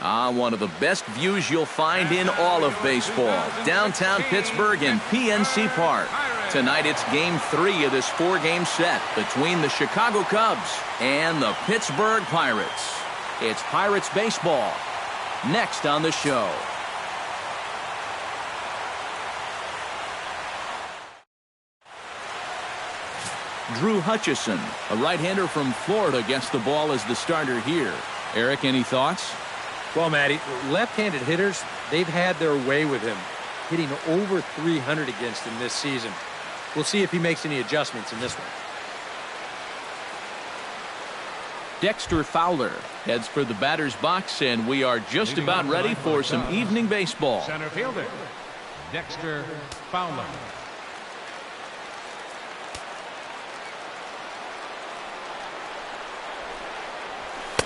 One of the best views you'll find in all of baseball. Downtown Pittsburgh and PNC Park. Tonight it's Game 3 of this 4-game set between the Chicago Cubs and the Pittsburgh Pirates. It's Pirates baseball next on the show. Drew Hutchison, a right-hander from Florida, gets the ball as the starter here. Eric, any thoughts? Well, Matty, left-handed hitters, they've had their way with him, hitting over 300 against him this season. We'll see if he makes any adjustments in this one. Dexter Fowler heads for the batter's box, and we are just about ready for some evening baseball. Center fielder, Dexter Fowler.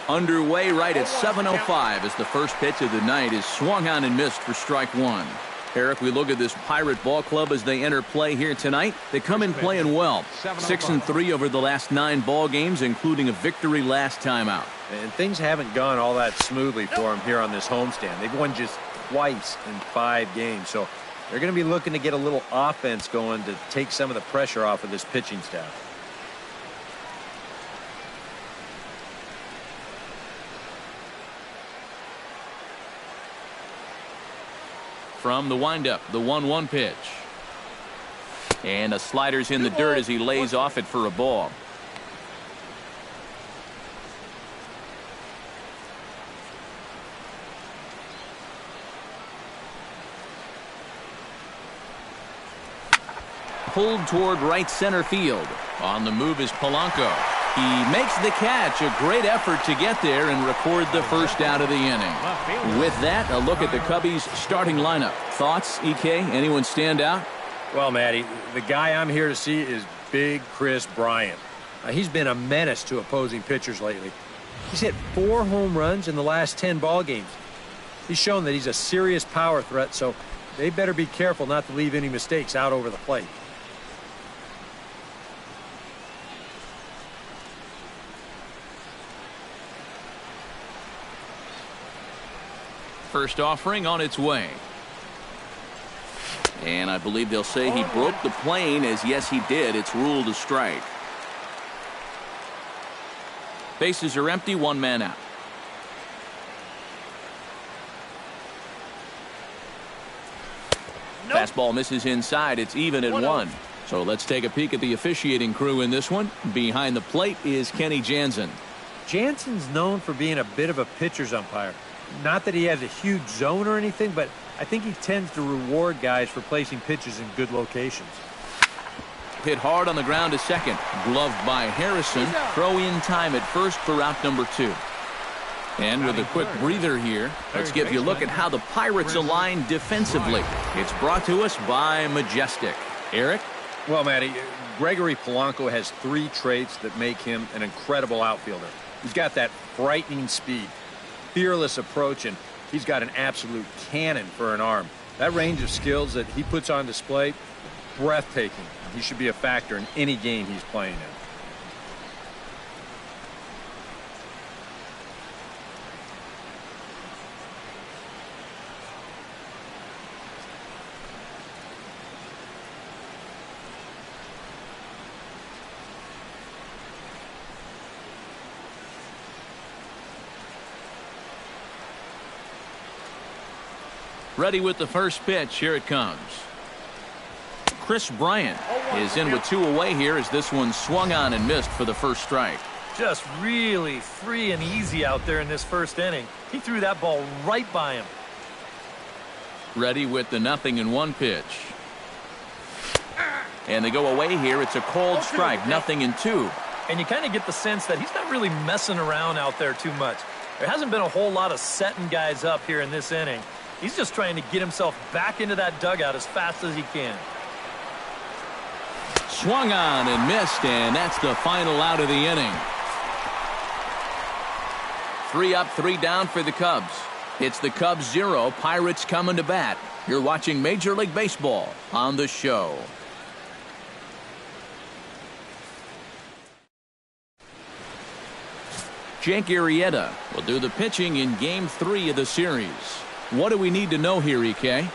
Underway right at 7:05 as the first pitch of the night is swung on and missed for strike one. Eric, we look at this Pirate ball club as they enter play here tonight. They come in playing well. 6-3 over the last 9 ball games, including a victory last time out. And things haven't gone all that smoothly for them here on this homestand. They've won just twice in 5 games, so they're going to be looking to get a little offense going to take some of the pressure off of this pitching staff. From the windup, the 1-1 pitch. And a slider's in the dirt as he lays off it for a ball. Pulled toward right center field. On the move is Polanco. He makes the catch. A great effort to get there and record the first out of the inning. With that, a look at the Cubbies' starting lineup. Thoughts, EK? Anyone stand out? Well, Matty, the guy I'm here to see is Big Chris Bryant. He's been a menace to opposing pitchers lately. He's hit 4 home runs in the last 10 ball games. He's shown that he's a serious power threat, so they better be careful not to leave any mistakes out over the plate. First offering on its way. And I believe they'll say he broke the plane, as yes he did. It's ruled a strike. Bases are empty, 1 man out. Fastball misses inside. It's even at 1. So let's take a peek at the officiating crew in this one. Behind the plate is Kenny Jansen. Jansen's known for being a bit of a pitcher's umpire. Not that he has a huge zone or anything, but I think he tends to reward guys for placing pitches in good locations. Hit hard on the ground to second. Gloved by Harrison. Throw in time at first for out number 2. And with a quick breather here, let's give you a look at how the Pirates align defensively. It's brought to us by Majestic. Eric? Well, Matty, Gregory Polanco has 3 traits that make him an incredible outfielder. He's got that frightening speed, fearless approach, and he's got an absolute cannon for an arm. That range of skills that he puts on display, breathtaking. He should be a factor in any game he's playing in. Ready with the first pitch. Here it comes. Chris Bryant is in with 2 away here as this one swung on and missed for the first strike. Just really free and easy out there in this first inning. He threw that ball right by him. Ready with the 0-1 pitch. And they go away here. It's a cold strike, 0-2. And you kind of get the sense that he's not really messing around out there too much. There hasn't been a whole lot of setting guys up here in this inning. He's just trying to get himself back into that dugout as fast as he can. Swung on and missed, and that's the final out of the inning. 3 up, 3 down for the Cubs. It's the Cubs 0, Pirates coming to bat. You're watching Major League Baseball on the show. Jake Arrieta will do the pitching in Game 3 of the series. What do we need to know here, EK?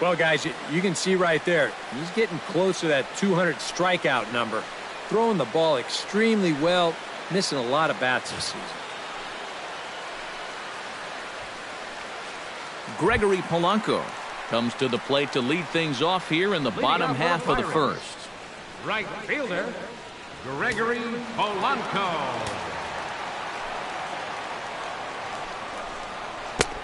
Well, guys, you can see right there, he's getting close to that 200 strikeout number. Throwing the ball extremely well, missing a lot of bats this season. Gregory Polanco comes to the plate to lead things off here in the bottom half of the first. Right fielder, Gregory Polanco.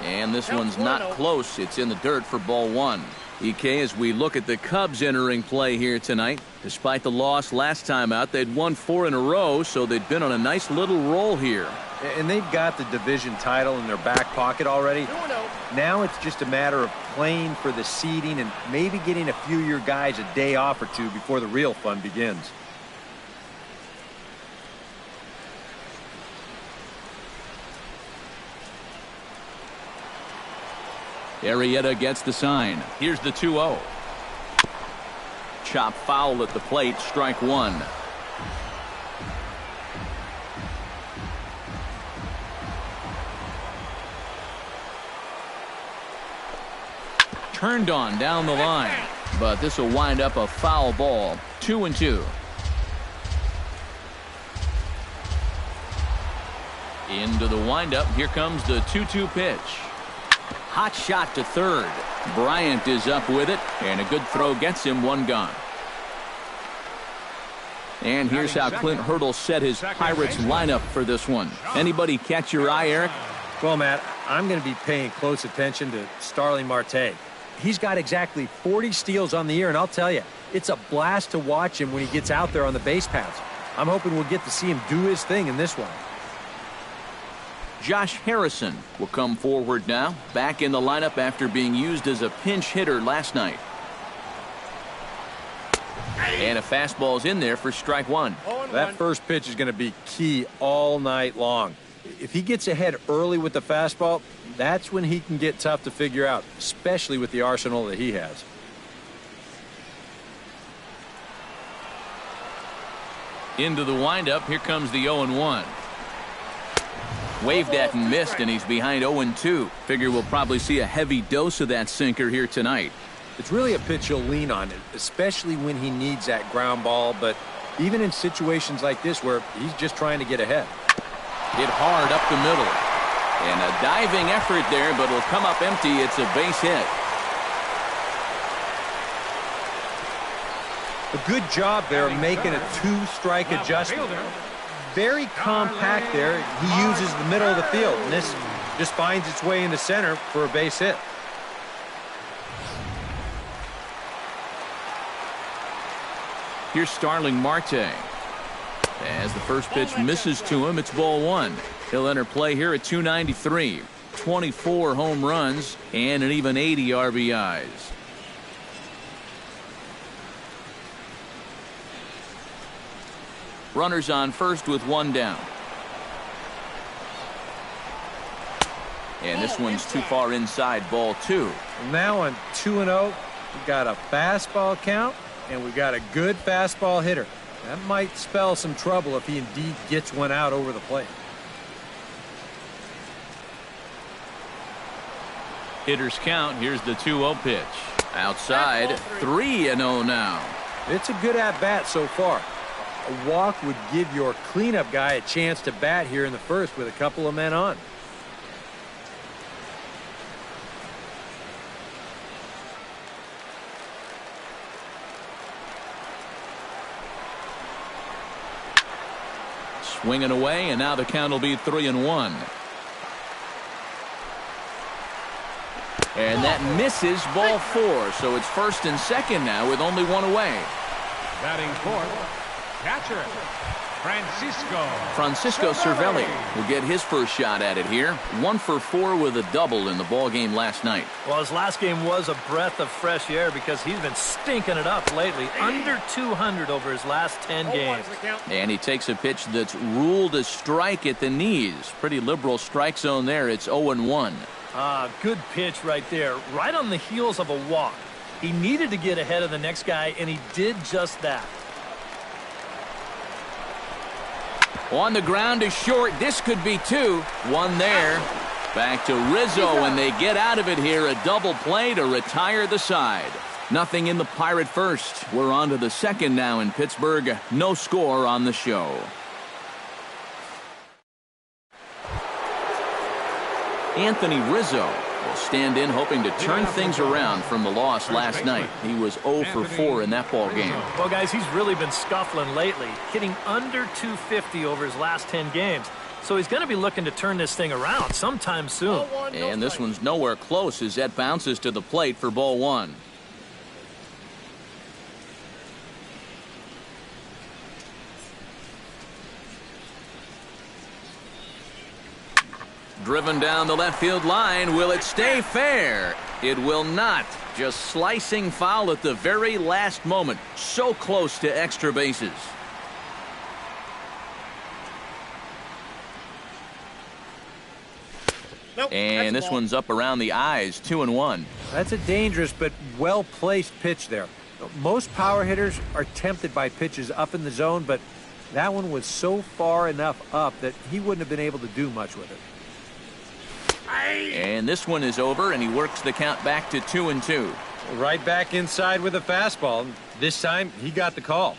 And this one's not close. It's in the dirt for ball one. EK, as we look at the Cubs entering play here tonight, despite the loss last time out, they'd won 4 in a row, so they'd been on a nice little roll here. And they've got the division title in their back pocket already. Now it's just a matter of playing for the seeding and maybe getting a few of your guys a day off or two before the real fun begins. Arrieta gets the sign. Here's the 2-0. Chop foul at the plate, strike one. Turned on down the line, but this will wind up a foul ball. 2-2. Into the windup. Here comes the 2-2 pitch. Hot shot to third. Bryant is up with it, and a good throw gets him one gone. And here's how Clint Hurdle set his Pirates lineup for this one. Anybody catch your eye, Eric? Well, Matt, I'm going to be paying close attention to Starling Marte. He's got exactly 40 steals on the year, and I'll tell you, it's a blast to watch him when he gets out there on the base paths. I'm hoping we'll get to see him do his thing in this one. Josh Harrison will come forward now, back in the lineup after being used as a pinch hitter last night. And a fastball's in there for strike one. That first pitch is going to be key all night long. If he gets ahead early with the fastball, that's when he can get tough to figure out, especially with the arsenal that he has. Into the windup. Here comes the 0-1. Waved at and missed, and he's behind 0-2. Figure we'll probably see a heavy dose of that sinker here tonight. It's really a pitch you'll lean on, especially when he needs that ground ball, but even in situations like this where he's just trying to get ahead. Hit hard up the middle. And a diving effort there, but it'll come up empty. It's a base hit. A good job there making a 2-strike adjustment. Very compact there. He uses the middle of the field, and this just finds its way into center for a base hit. Here's Starling Marte. As the first pitch misses to him, it's ball one. He'll enter play here at 293. 24 home runs and an even 80 RBIs. Runners on first with one down. And this one's too far inside, ball two. Now on 2-0, we've got a fastball count, and we've got a good fastball hitter. That might spell some trouble if he indeed gets one out over the plate. Hitters count. Here's the 2-0 pitch. Outside, 3-0 now. It's a good at-bat so far. A walk would give your cleanup guy a chance to bat here in the first with a couple of men on. Swinging away, and now the count will be 3-1. And that misses, ball four. So it's first and second now with only one away. Batting fourth, catcher, Francisco Cervelli will get his first shot at it here. 1 for 4 with a double in the ball game last night. Well, his last game was a breath of fresh air because he's been stinking it up lately. Under 200 over his last 10 games. And he takes a pitch that's ruled a strike at the knees. Pretty liberal strike zone there. It's 0-1. Good pitch right there. Right on the heels of a walk. He needed to get ahead of the next guy, and he did just that. On the ground is short. This could be two. One there. Back to Rizzo, and they get out of it here. A double play to retire the side. Nothing in the Pirate first. We're on to the second now in Pittsburgh. No score on the show. Anthony Rizzo will stand in hoping to turn things around from the loss last night. He was 0 for 4 in that ball game. Well, guys, he's really been scuffling lately, hitting under 250 over his last 10 games. So he's going to be looking to turn this thing around sometime soon. And this one's nowhere close as that bounces to the plate for ball one. Driven down the left field line. Will it stay fair? It will not. Just slicing foul at the very last moment. So close to extra bases. Nope, and this one's up around the eyes. 2-1. That's a dangerous but well-placed pitch there. Most power hitters are tempted by pitches up in the zone, but that one was so far enough up that he wouldn't have been able to do much with it. And this one is over, and he works the count back to 2-2. Right back inside with a fastball. This time, he got the call.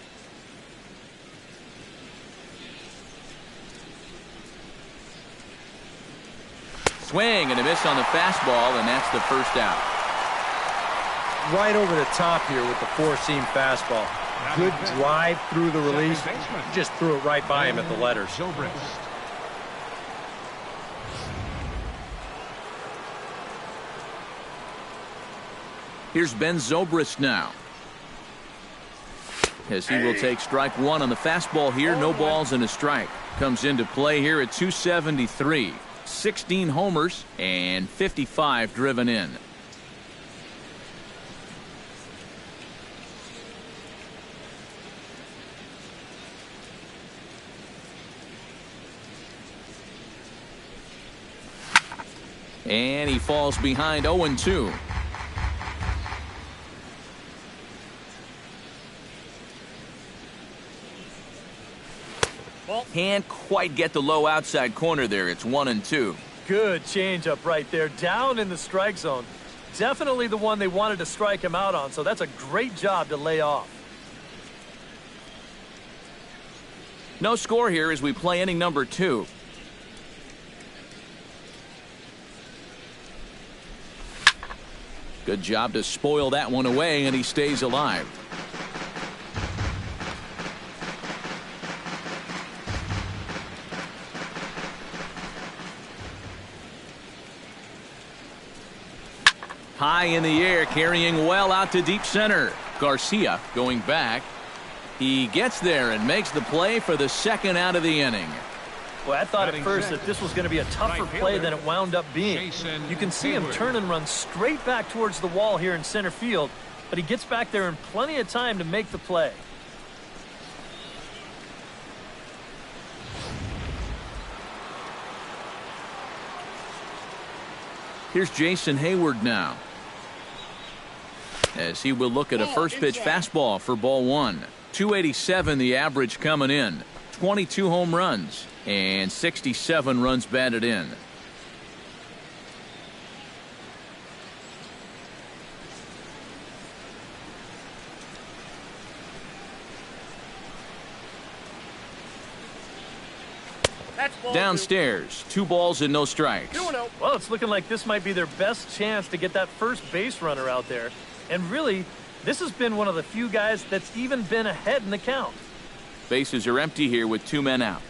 Swing and a miss on the fastball, and that's the first out. Right over the top here with the four-seam fastball. Good drive through the release. Just threw it right by him at the letters. Here's Ben Zobrist now, as he will take strike one on the fastball here. No balls and a strike. Comes into play here at 273. 16 homers and 55 driven in. And he falls behind 0-2. Can't quite get the low outside corner there. It's 1-2. Good changeup right there, down in the strike zone. Definitely the one they wanted to strike him out on, so that's a great job to lay off. No score here as we play inning number 2. Good job to spoil that one away, and he stays alive. High in the air, carrying well out to deep center. Garcia going back. He gets there and makes the play for the second out of the inning. Well, I thought at first that this was going to be a tougher play than it wound up being. You can see him turn and run straight back towards the wall here in center field, but he gets back there in plenty of time to make the play. Here's Jason Hayward now, as he will look at a first pitch fastball for ball one. 287 the average coming in. 22 home runs and 67 runs batted in. Downstairs, 2 balls and no strikes. Well, it's looking like this might be their best chance to get that first base runner out there. And really, this has been one of the few guys that's even been ahead in the count. Bases are empty here with 2 men out.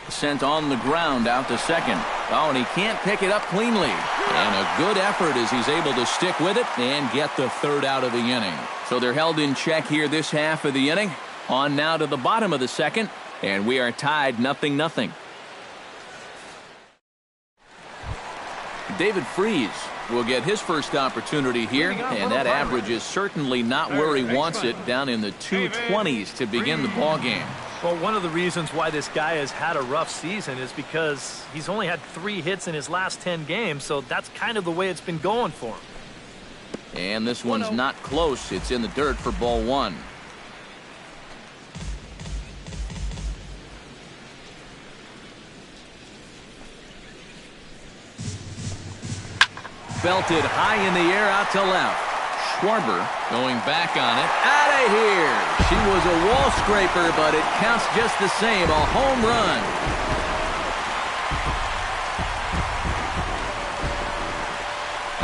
Sent on the ground out to second. Oh, and he can't pick it up cleanly. And a good effort as he's able to stick with it and get the third out of the inning. So they're held in check here this half of the inning. On now to the bottom of the second, and we are tied 0-0. David Freese will get his first opportunity here, and that average is certainly not where he wants it, down in the 220s to begin the ball game. Well, one of the reasons why this guy has had a rough season is because he's only had 3 hits in his last 10 games, so that's kind of the way it's been going for him. And this one's not close. It's in the dirt for ball one. belted high in the air out to left. Schwarber going back on it. Out of here. She was a wall scraper, but it counts just the same. A home run.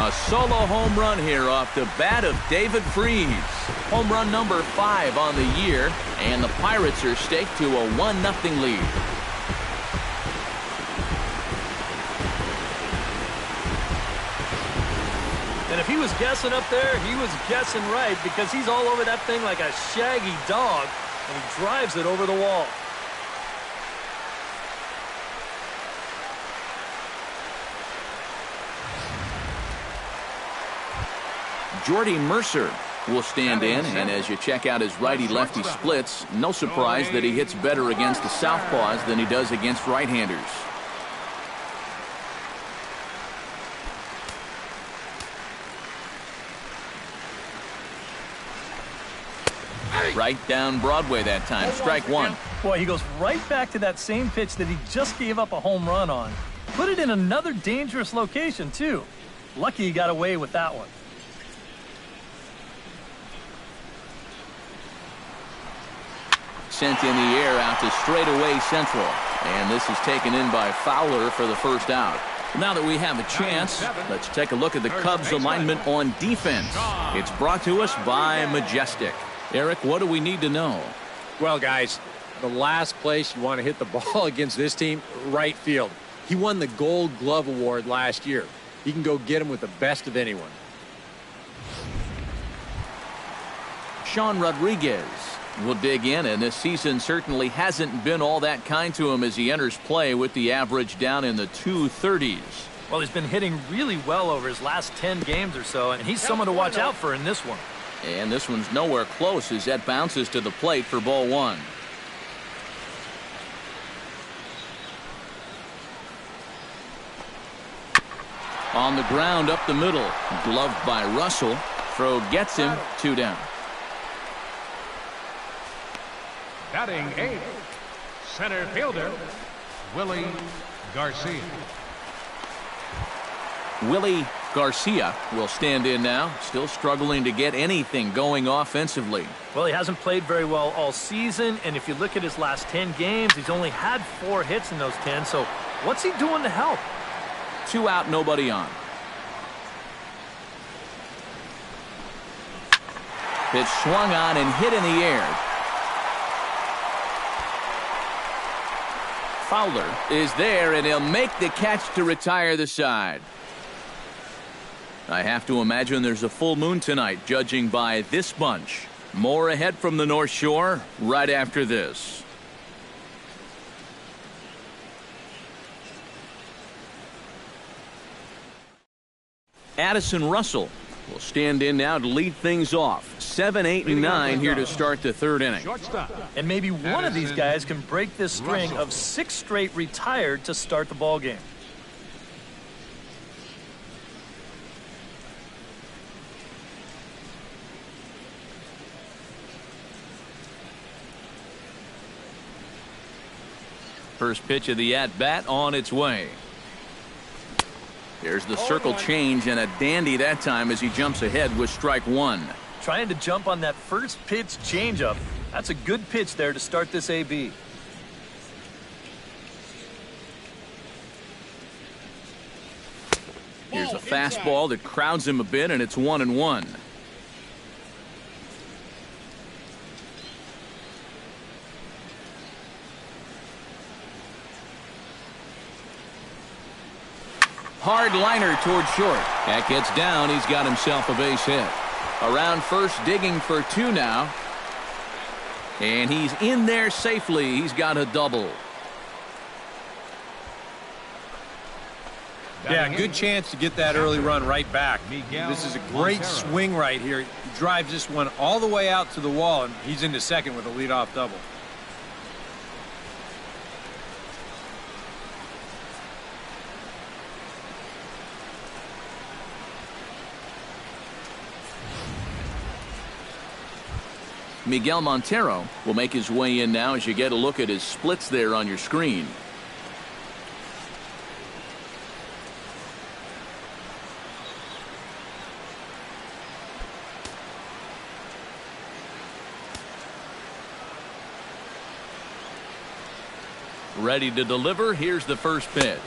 A solo home run here off the bat of David Freese. Home run number 5 on the year, and the Pirates are staked to a 1-0 lead. And if he was guessing up there, he was guessing right, because he's all over that thing like a shaggy dog, and he drives it over the wall. Jordy Mercer will stand in, and as you check out his righty-lefty splits, no surprise that he hits better against the southpaws than he does against right-handers. Right down Broadway that time. Strike one. Boy, he goes right back to that same pitch that he just gave up a home run on. Put it in another dangerous location, too. Lucky he got away with that one. Sent in the air out to straightaway central. And this is taken in by Fowler for the first out. Now that we have a chance, let's take a look at the Cubs alignment on defense. It's brought to us by Majestic. Eric, what do we need to know? Well, guys, the last place you want to hit the ball against this team, right field. He won the Gold Glove Award last year. He can go get him with the best of anyone. Sean Rodriguez will dig in, and this season certainly hasn't been all that kind to him as he enters play with the average down in the 230s. Well, he's been hitting really well over his last 10 games or so, and he's someone to watch out for in this one. And this one's nowhere close as that bounces to the plate for ball one. On the ground up the middle. Gloved by Russell. Throw gets him. 2 down. Batting 8th, center fielder, Willie Garcia. Willie Garcia will stand in now, still struggling to get anything going offensively. Well, he hasn't played very well all season, and if you look at his last 10 games, he's only had 4 hits in those 10, so what's he doing to help? 2 out, nobody on. Pitch swung on and hit in the air. Fowler is there, and he'll make the catch to retire the side. I have to imagine there's a full moon tonight, judging by this bunch. More ahead from the North Shore right after this. Addison Russell will stand in now to lead things off. 7, 8, and 9 here to start the 3rd inning. And maybe one of these guys can break this string of 6 straight retired to start the ball game. First pitch of the at-bat on its way. There's the circle change, and a dandy that time as he jumps ahead with strike one. Trying to jump on that first pitch changeup. That's a good pitch there to start this AB. Here's a fastball that crowds him a bit, and it's 1-1. Hard liner toward short. That gets down. He's got himself a base hit. Around first, digging for 2 now. And he's in there safely. He's got a double. Yeah, good chance to get that early run right back. This is a great swing right here. He drives this one all the way out to the wall, and he's into second with a leadoff double. Miguel Montero will make his way in now as you get a look at his splits there on your screen. Ready to deliver. Here's the first pitch.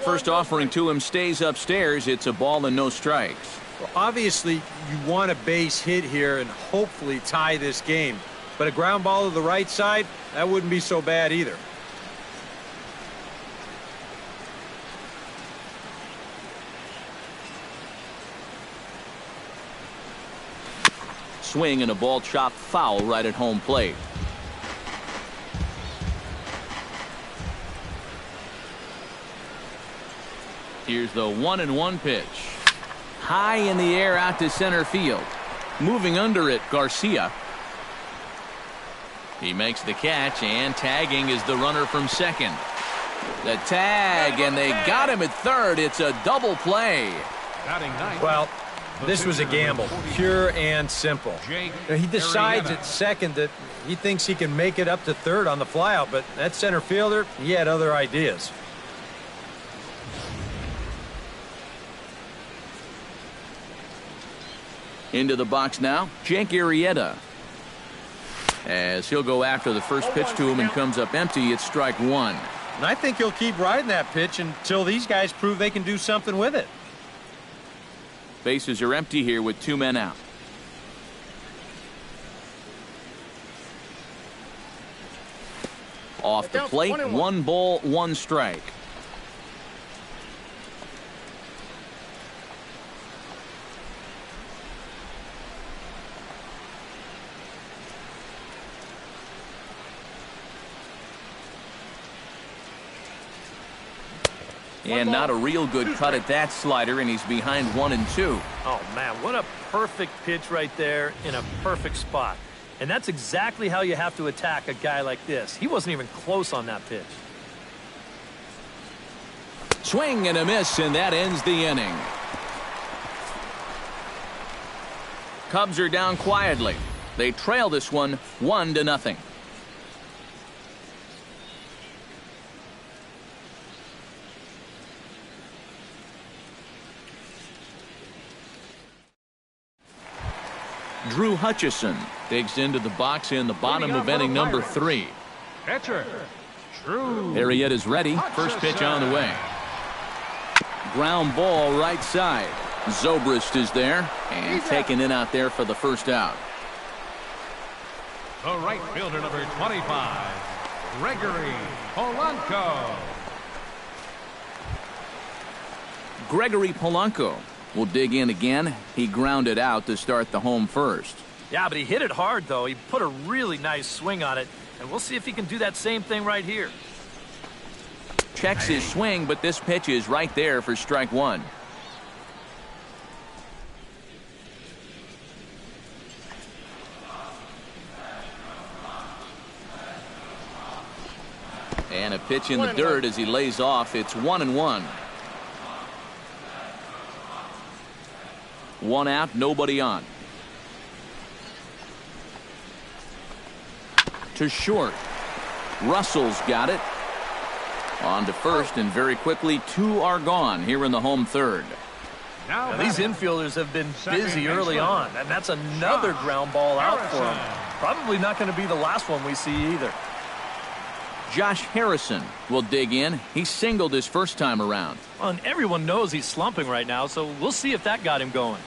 First offering to him stays upstairs. It's a ball and no strikes. Well, obviously, you want a base hit here and hopefully tie this game. But a ground ball to the right side, that wouldn't be so bad either. Swing and a ball chopped foul right at home plate. Here's the 1-1 pitch. High in the air out to center field. Moving under it, Garcia. He makes the catch, and tagging is the runner from second. The tag, and they got him at third. It's a double play. Well, this was a gamble, pure and simple. He decides at second that he thinks he can make it up to third on the flyout, but that center fielder, he had other ideas. Into the box now, Jake Arrieta. As he'll go after the first pitch to him and comes up empty, it's strike one. And I think he'll keep riding that pitch until these guys prove they can do something with it. Bases are empty here with 2 men out. Off the plate, 1 ball, 1 strike. And not a real good cut at that slider, and he's behind 1-2. Oh, man, what a perfect pitch right there in a perfect spot. And that's exactly how you have to attack a guy like this. He wasn't even close on that pitch. Swing and a miss, and that ends the inning. Cubs are down quietly. They trail this one 1-0. Drew Hutchison digs into the box in the bottom of inning number 3. Catcher, Drew. Arrieta's ready. First pitch on the way. Ground ball right side. Zobrist is there and taken in out there for the first out. The right fielder, number 25, Gregory Polanco. Gregory Polanco will dig in again. He grounded out to start the home first. Yeah, but he hit it hard, though. He put a really nice swing on it, and we'll see if he can do that same thing right here. Checks his swing, but this pitch is right there for strike one. And a pitch in the dirt as he lays off. It's 1-1. 1 out, nobody on. To short. Russell's got it. On to first, and very quickly 2 are gone here in the home third. Now these infielders have been busy early on, and that's another ground ball out for them. Probably not going to be the last one we see either. Josh Harrison will dig in. He singled his first time around. Well, and everyone knows he's slumping right now, so we'll see if that got him going.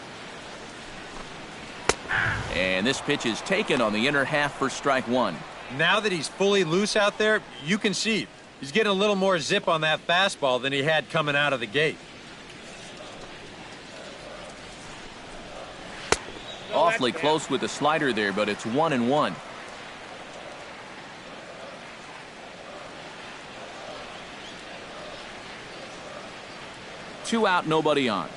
And this pitch is taken on the inner half for strike one. Now that he's fully loose out there, you can see he's getting a little more zip on that fastball than he had coming out of the gate. Awfully close with the slider there, but it's 1-1. Two out, nobody on.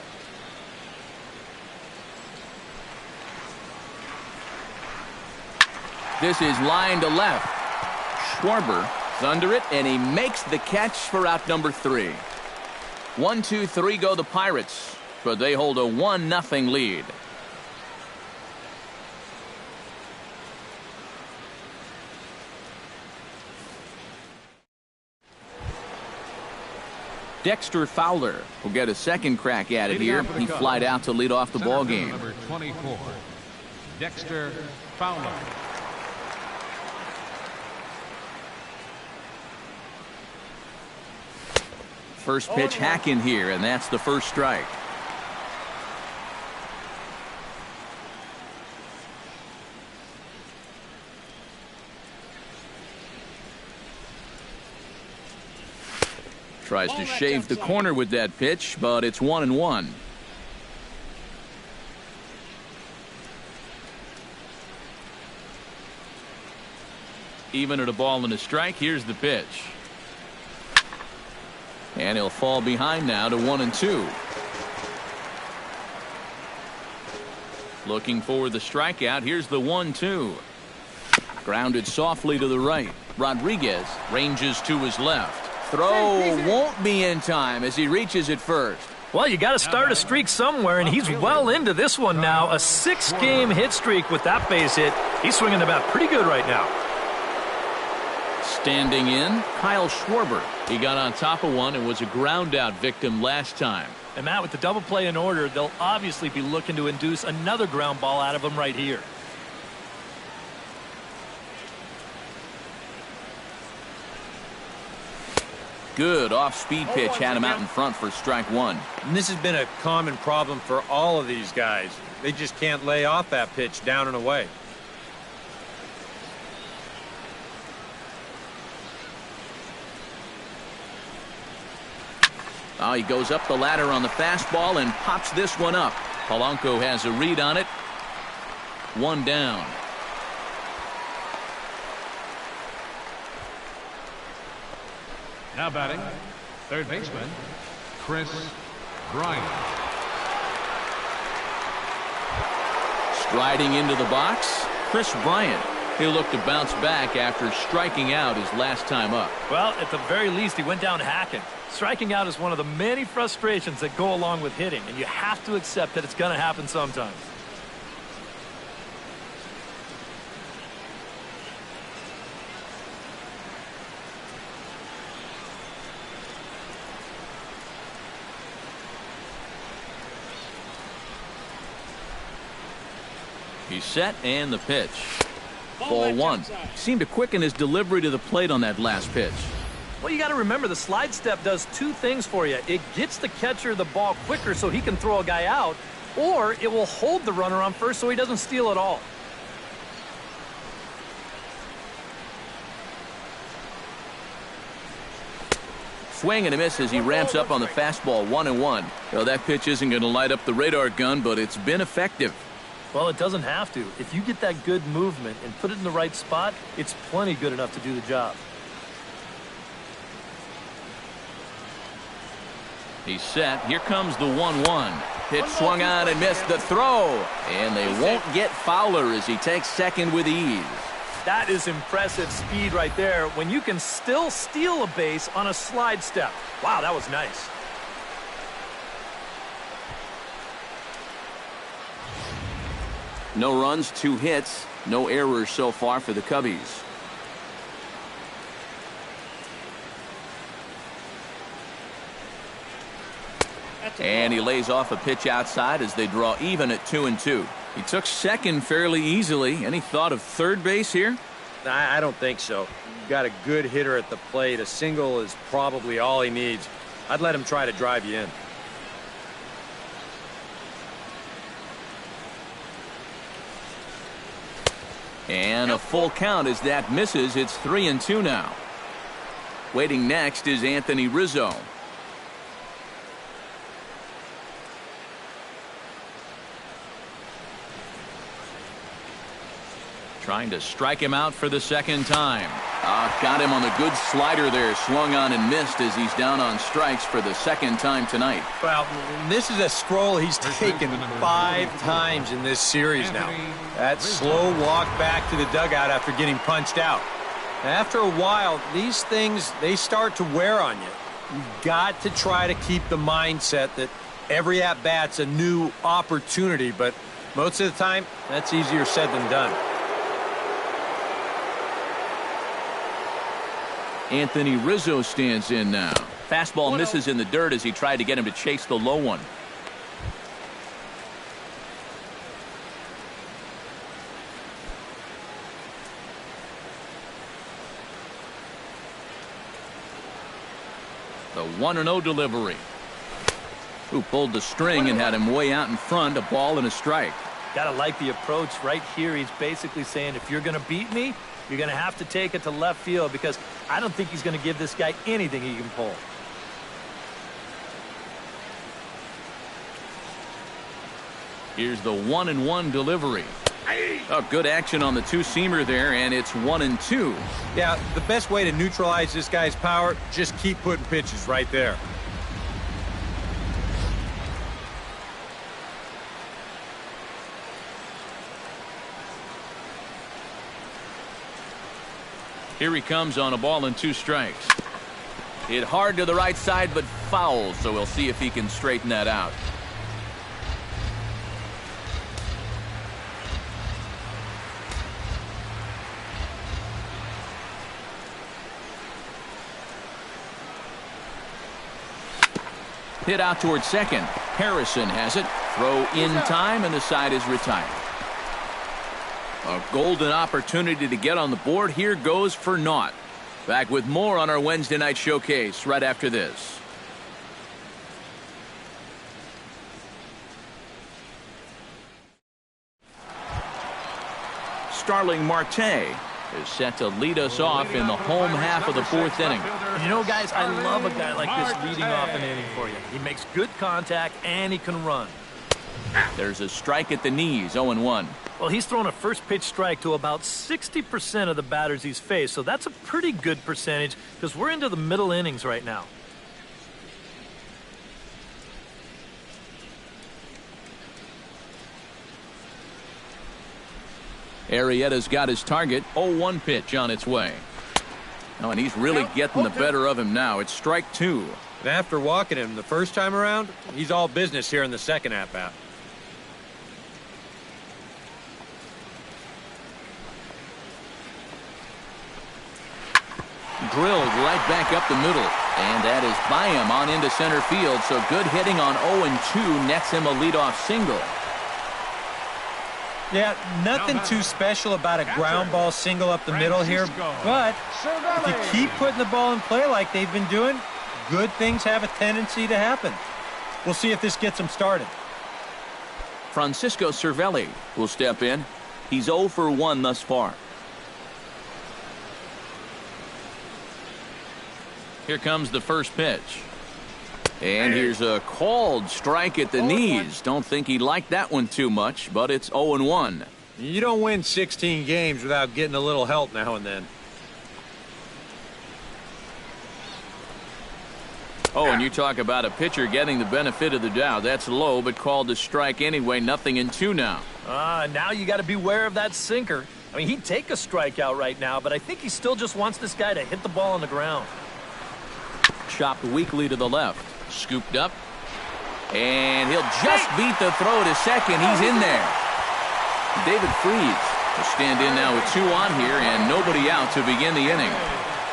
This is line to left. Schwarber is under it, and he makes the catch for out number 3. 1, 2, 3 go the Pirates, but they hold a 1-0 lead. Dexter Fowler will get a second crack at it here. He flied out to lead off the ball game. Number 24, Dexter Fowler. first pitch hacking here, and that's the first strike. Tries to shave the corner with that pitch, but it's 1-1. Even at a ball and a strike, here's the pitch. And he'll fall behind now to 1-2. Looking for the strikeout. Here's the 1-2. Grounded softly to the right. Rodriguez ranges to his left. Throw won't be in time as he reaches it first. Well, you got to start a streak somewhere, and he's well into this one now. A 6-game hit streak with that base hit. He's swinging the bat pretty good right now. Standing in, Kyle Schwarber. He got on top of one and was a ground-out victim last time. And, Matt, with the double play in order, they'll obviously be looking to induce another ground ball out of him right here. Good off-speed pitch had him out in front for strike one. And this has been a common problem for all of these guys. They just can't lay off that pitch down and away. Oh, he goes up the ladder on the fastball and pops this one up. Polanco has a read on it. One down. Now batting, third baseman, Chris Bryant. Striding into the box, Chris Bryant. He'll look to bounce back after striking out his last time up. Well, at the very least, he went down hacking. Striking out is one of the many frustrations that go along with hitting, and you have to accept that it's going to happen sometimes. He's set and the pitch. Ball one. Seemed to quicken his delivery to the plate on that last pitch. Well, you got to remember the slide step does two things for you. It gets the catcher the ball quicker so he can throw a guy out, or it will hold the runner on first so he doesn't steal it all. Swing and a miss as he ramps up on the fastball. 1-1. Well, that pitch isn't going to light up the radar gun, but it's been effective. Well, it doesn't have to. If you get that good movement and put it in the right spot, it's plenty good enough to do the job. He's set. Here comes the 1-1. Pitch swung on and missed the throw. And they won't get Fowler as he takes second with ease. That is impressive speed right there when you can still steal a base on a slide step. Wow, that was nice. No runs, 2 hits, no errors so far for the Cubbies. And he lays off a pitch outside as they draw even at 2-2. He took second fairly easily. Any thought of third base here? I don't think so. You've got a good hitter at the plate. A single is probably all he needs. I'd let him try to drive you in. And a full count as that misses. It's 3-2 now. Waiting next is Anthony Rizzo. Trying to strike him out for the second time. Got him on the good slider there. Swung on and missed as he's down on strikes for the second time tonight. Well, this is a stroll he's taken 5 times in this series now. That slow walk back to the dugout after getting punched out. After a while, these things, they start to wear on you. You've got to try to keep the mindset that every at-bat's a new opportunity, but most of the time, that's easier said than done. Anthony Rizzo stands in now. Fastball misses in the dirt as he tried to get him to chase the low one. The 1-0 delivery. Who pulled the string and had him way out in front, a ball and a strike. Gotta like the approach right here. He's basically saying, if you're gonna beat me, you're gonna have to take it to left field, because I don't think he's gonna give this guy anything he can pull. Here's the 1-1 delivery. Oh, good action on the two-seamer there, and it's 1-2. Yeah, the best way to neutralize this guy's power, just keep putting pitches right there. Here he comes on a ball and 2 strikes. Hit hard to the right side, but foul, so we'll see if he can straighten that out. Hit out towards second. Harrison has it. Throw in time, and the side is retired. A golden opportunity to get on the board here goes for naught. Back with more on our Wednesday night showcase right after this. Starling Marte is set to lead us off in the home half of the 4th inning. And you know, guys, I love a guy like this leading off an inning for you. He makes good contact, and he can run. There's a strike at the knees, 0-1. Well, he's thrown a first pitch strike to about 60% of the batters he's faced, so that's a pretty good percentage, because we're into the middle innings right now. Arrieta's got his target. 0-1 pitch on its way. Oh, and he's really getting the better of him now. It's strike 2. And after walking him the first time around, he's all business here in the second at-bat. Drilled right back up the middle. And that is by him on into center field. So good hitting on 0-2 nets him a leadoff single. Yeah, nothing too special about a ground ball single up the middle here, but if you keep putting the ball in play like they've been doing, good things have a tendency to happen. We'll see if this gets them started. Francisco Cervelli will step in. He's 0 for 1 thus far. Here comes the first pitch. And here's a called strike at the knees. Don't think he liked that one too much, but it's 0-1. You don't win 16 games without getting a little help now and then. Oh, and you talk about a pitcher getting the benefit of the doubt. That's low, but called a strike anyway. 0-2 now. Now you got to beware of that sinker. I mean, he'd take a strikeout right now, but I think he still just wants this guy to hit the ball on the ground. Chopped weakly to the left. Scooped up. And he'll just beat the throw to second. He's in there. David Freese will stand in now with 2 on here and nobody out to begin the inning.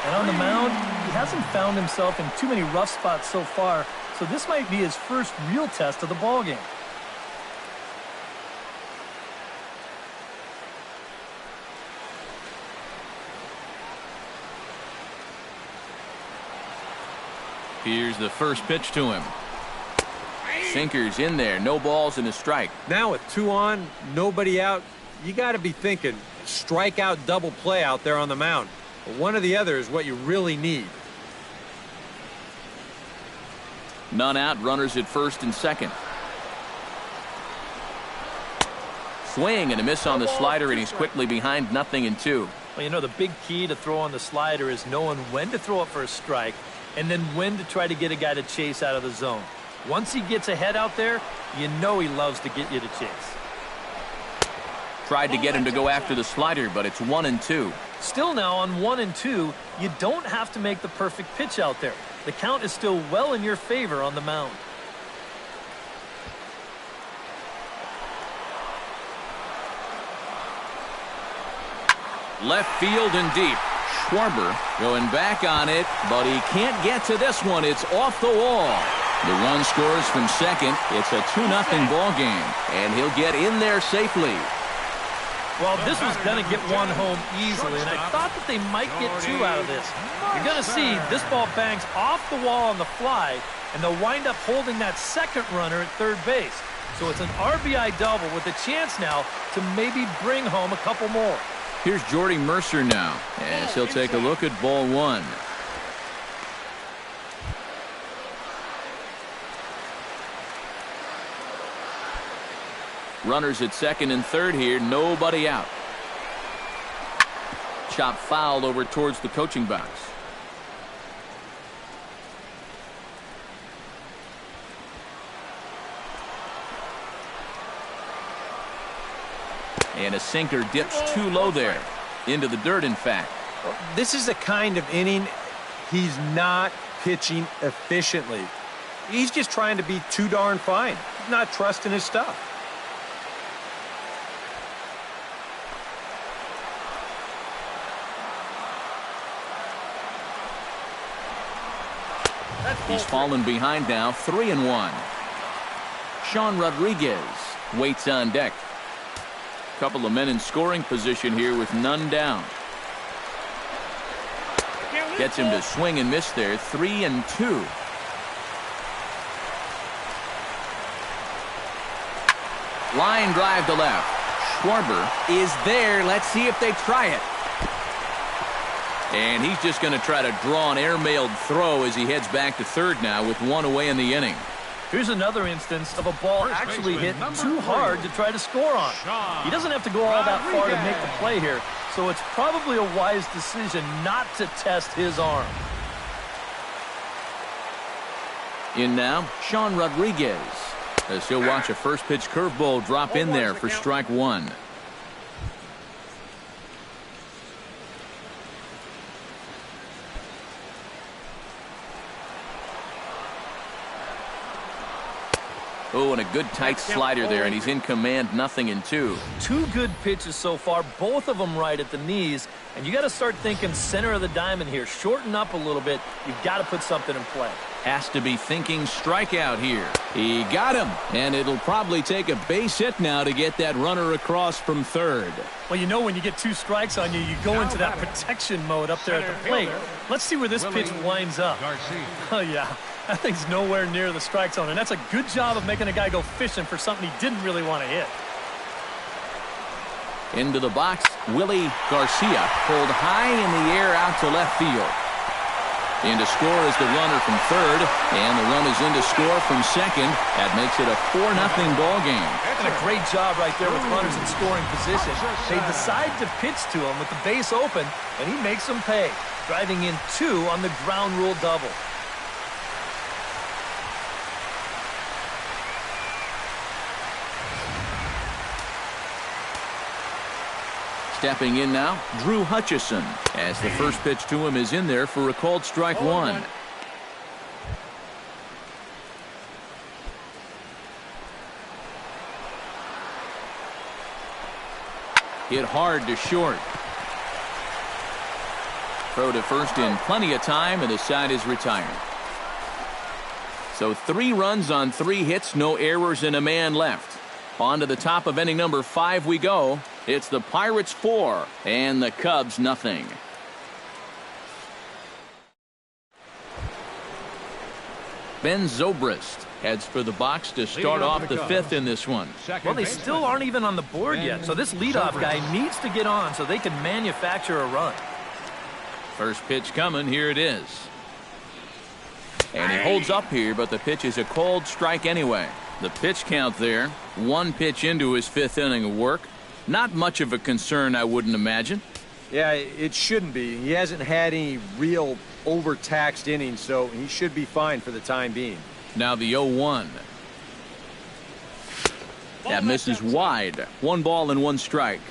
And on the mound, he hasn't found himself in too many rough spots so far, so this might be his first real test of the ballgame. Here's the first pitch to him. Sinker's in there. No balls and a strike. Now with 2 on, nobody out, you got to be thinking strikeout double play out there on the mound. One or the other is what you really need. None out. Runners at first and second. Swing and a miss on the slider, and he's quickly behind 0-2. Well, you know, the big key to throw on the slider is knowing when to throw it for a strike and then when to try to get a guy to chase out of the zone. Once he gets ahead out there, you know he loves to get you to chase. Tried to get him to go after the slider, but it's 1-2. Still now on 1-2, you don't have to make the perfect pitch out there. The count is still well in your favor on the mound. Left field and deep. Schwarber going back on it, but he can't get to this one. It's off the wall. The run scores from second. It's a 2-0 ball game, and he'll get in there safely. Well, this was going to get one home easily, and I thought that they might get two out of this. You're going to see this ball bangs off the wall on the fly, and they'll wind up holding that second runner at third base. So it's an RBI double with a chance now to maybe bring home a couple more. Here's Jordy Mercer now, as he'll take a look at ball one. Runners at second and third here, nobody out. Chop fouled over towards the coaching box. And a sinker dips too low there. Into the dirt, in fact. This is the kind of inning he's not pitching efficiently. He's just trying to be too darn fine. He's not trusting his stuff. He's fallen behind now, 3-1. Sean Rodriguez waits on deck. Couple of men in scoring position here with none down. Gets him to swing and miss there, 3-2. Line drive to left. Schwarber is there. Let's see if they try it. And he's just going to try to draw an airmailed throw as he heads back to third now with one away in the inning. Here's another instance of a ball actually hit too hard to try to score on. He doesn't have to go all that far to make the play here, so it's probably a wise decision not to test his arm. In now, Sean Rodriguez, as he'll watch a first pitch curveball drop in there for strike one. Oh, and a good tight slider there, and he's in command, 0-2. Two good pitches so far, both of them right at the knees, and you got to start thinking center of the diamond here. Shorten up a little bit. You've got to put something in play. Has to be thinking strikeout here. He got him, and it'll probably take a base hit now to get that runner across from third. Well, you know when you get two strikes on you, you go into that protection mode up there at the plate. Let's see where this pitch winds up. Oh, yeah. That thing's nowhere near the strike zone, and that's a good job of making a guy go fishing for something he didn't really want to hit. Into the box, Willie Garcia pulled high in the air out to left field. In to score is the runner from third, and the run is in to score from second. That makes it a 4-0 ball game. And a great job right there with runners in scoring position. They decide to pitch to him with the base open, and he makes them pay, driving in two on the ground rule double. Stepping in now, Drew Hutchison, as the first pitch to him is in there for a called strike one. Hit hard to short. Throw to first in plenty of time, and the side is retired. So 3 runs on 3 hits, no errors, and a man left. On to the top of inning number 5 we go. It's the Pirates 4 and the Cubs nothing. Ben Zobrist heads for the box to start off the 5th in this one. Well, they still aren't even on the board yet, so this leadoff guy needs to get on so they can manufacture a run. First pitch coming, here it is. And he holds up here, but the pitch is a called strike anyway. The pitch count there, 1 pitch into his 5th inning of work. Not much of a concern, I wouldn't imagine. Yeah, it shouldn't be. He hasn't had any real overtaxed innings, so he should be fine for the time being. Now the 0-1. That misses wide. 1 ball and 1 strike.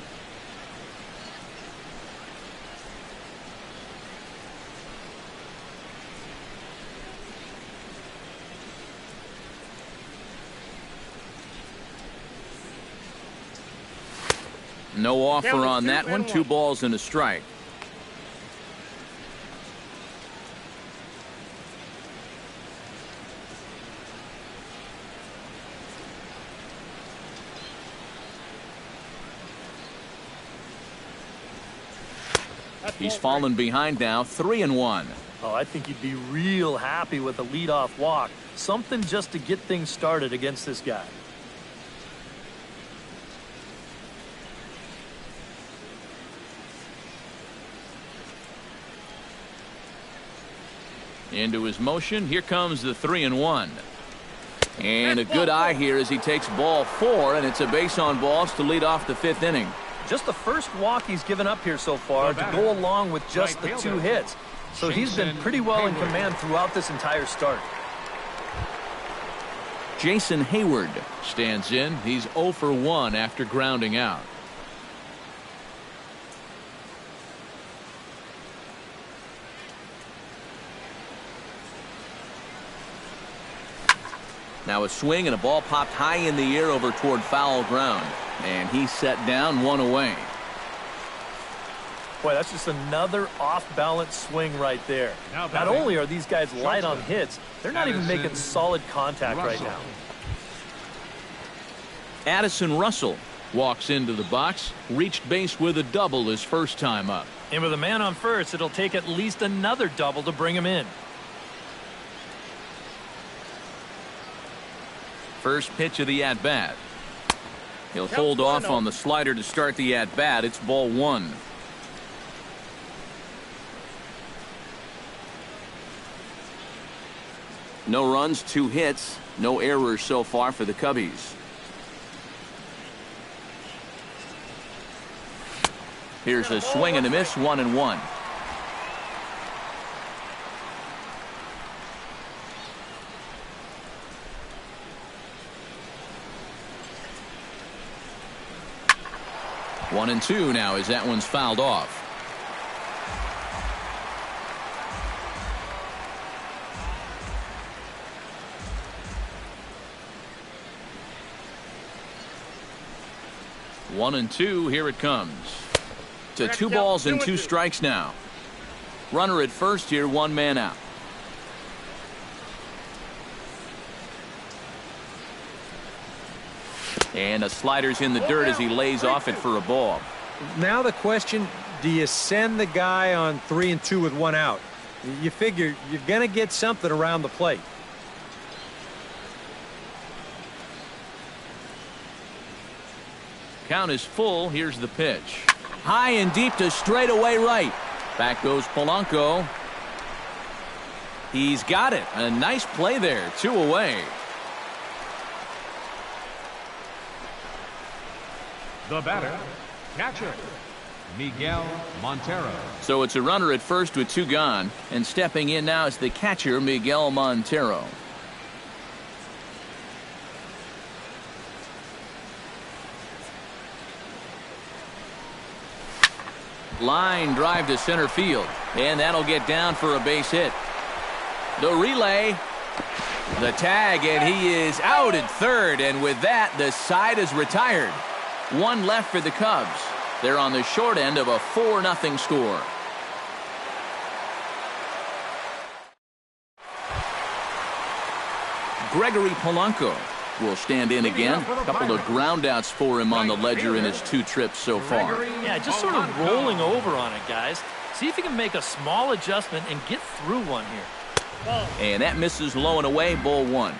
No offer on that one. 2 balls and a strike. He's fallen behind now, 3-1. Oh, I think he'd be real happy with a leadoff walk. Something just to get things started against this guy. Into his motion. Here comes the 3-1. And a good eye here as he takes ball 4, and it's a base on balls to lead off the 5th inning. Just the first walk he's given up here so far to go along with just the 2 hits. So he's been pretty well in command throughout this entire start. Jason Hayward stands in. He's 0 for 1 after grounding out. Now a swing and a ball popped high in the air over toward foul ground. And he's set down, 1 away. Boy, that's just another off-balance swing right there. Not only are these guys light on hits, they're not even making solid contact right now. Addison Russell walks into the box, reached base with a double his first time up. And with a man on first, it'll take at least another double to bring him in. First pitch of the at-bat. He'll hold off on the slider to start the at-bat. It's ball 1. No runs, 2 hits, no errors so far for the Cubbies. Here's a swing and a miss, 1-1. One and 2 now as that one's fouled off. One and 2, here it comes. To 2 balls and 2 strikes now. Runner at first here, 1 man out. And a slider's in the dirt as he lays off it for a ball. Now the question, do you send the guy on 3 and 2 with 1 out? You figure you're going to get something around the plate. Count is full. Here's the pitch. High and deep to straightaway right. Back goes Polanco. He's got it. A nice play there. 2 away. The batter, catcher, Miguel Montero. So it's a runner at first with 2 gone. And stepping in now is the catcher, Miguel Montero. Line drive to center field. And that'll get down for a base hit. The relay. The tag, and he is out at third. And with that, the side is retired. 1 left for the Cubs. They're on the short end of a 4-0 score. Gregory Polanco will stand in again. A couple of groundouts for him on the ledger in his 2 trips so far. Yeah, just sort of rolling over on it, guys. See if you can make a small adjustment and get through one here. And that misses low and away, ball 1.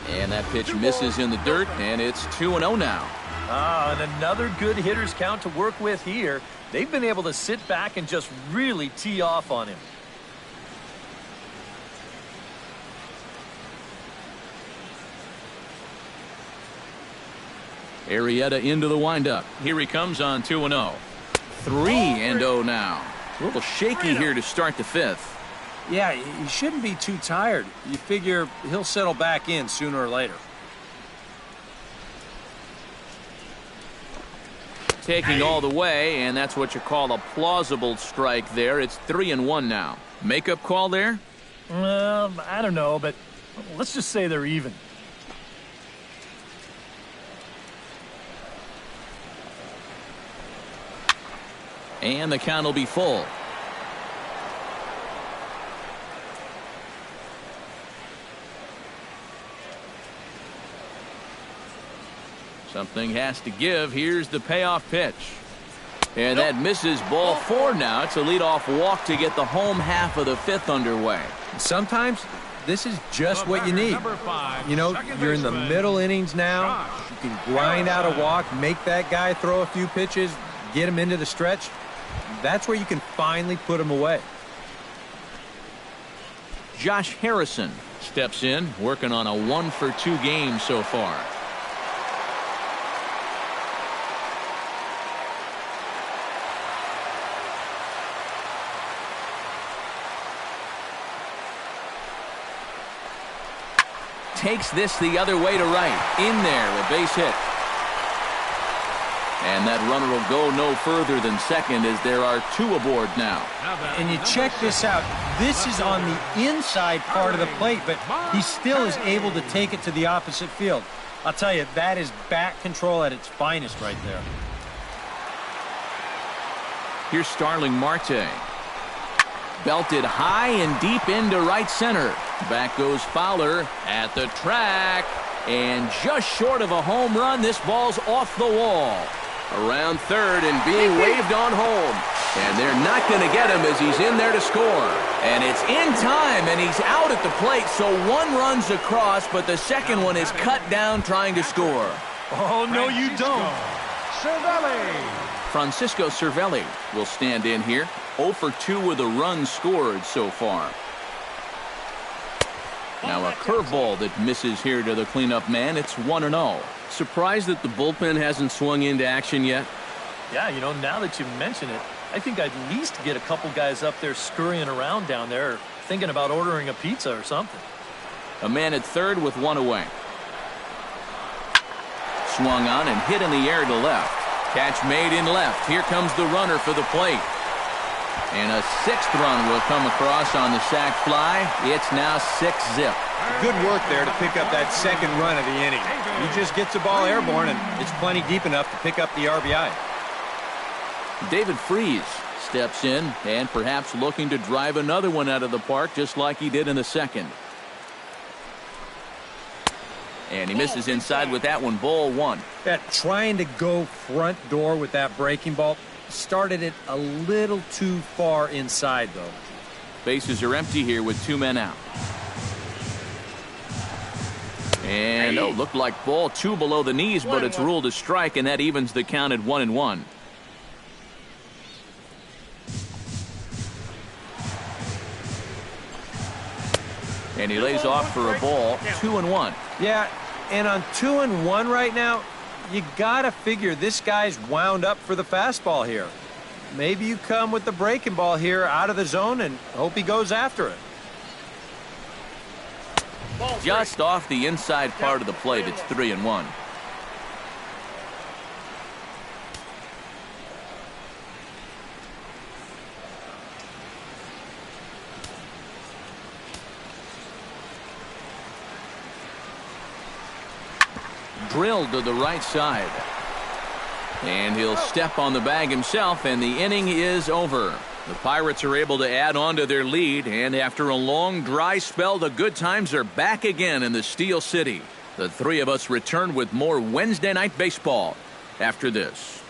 And that pitch misses in the dirt, and it's 2-0 now. And another good hitter's count to work with here. They've been able to sit back and just really tee off on him. Arrieta into the windup. Here he comes on 2-0. 3-0 now. A little shaky here to start the 5th. Yeah, he shouldn't be too tired. You figure he'll settle back in sooner or later. Taking all the way, and that's what you call a plausible strike there. It's 3-1 now. Makeup call there? I don't know, but let's just say they're even. And the count will be full. Something has to give. Here's the payoff pitch. And that misses. Ball 4 now. It's a leadoff walk to get the home half of the 5th underway. Sometimes this is just what you need. You know, you're in the middle innings now. You can grind out a walk, make that guy throw a few pitches, get him into the stretch. That's where you can finally put him away. Josh Harrison steps in, working on a 1-for-2 game so far. Takes this the other way to right. In there, a base hit. And that runner will go no further than second as there are 2 aboard now. And you check this out. This is on the inside part of the plate, but he still is able to take it to the opposite field. I'll tell you, that is bat control at its finest right there. Here's Starling Marte. Belted high and deep into right center. Back goes Fowler at the track. And just short of a home run, this ball's off the wall. Around third and being waved on home. And they're not going to get him as he's in there to score. And it's in time, and he's out at the plate, so 1 run's across, but the second one is cut down trying to score. Oh, no, you don't. Cervelli. Francisco Cervelli will stand in here. 0 for 2 with a run scored so far. Now a curveball that misses here to the cleanup man. It's 1-0. Surprised that the bullpen hasn't swung into action yet? Yeah, you know, now that you mention it, I think I'd at least get a couple guys up there scurrying around down there, or thinking about ordering a pizza or something. A man at third with 1 away. Swung on and hit in the air to left. Catch made in left. Here comes the runner for the plate. And a 6th run will come across on the sac fly. It's now 6-zip. Good work there to pick up that second run of the inning. He just gets the ball airborne, and it's plenty deep enough to pick up the RBI. David Freese steps in and perhaps looking to drive another one out of the park just like he did in the second. And he misses inside with that one. Ball 1. Trying to go front door with that breaking ball. Started it a little too far inside, though. Bases are empty here with 2 men out. And looked like ball 2 below the knees, but it's ruled a strike, and that evens the count at 1-1. And he lays off for a ball. 2-1. Yeah, and on 2-1 right now, you gotta figure this guy's wound up for the fastball here. Maybe you come with the breaking ball here out of the zone and hope he goes after it. Just off the inside part of the plate, it's 3-1. Drilled to the right side. And he'll step on the bag himself, and the inning is over. The Pirates are able to add on to their lead, and after a long dry spell, the good times are back again in the Steel City. The 3 of us return with more Wednesday Night Baseball after this.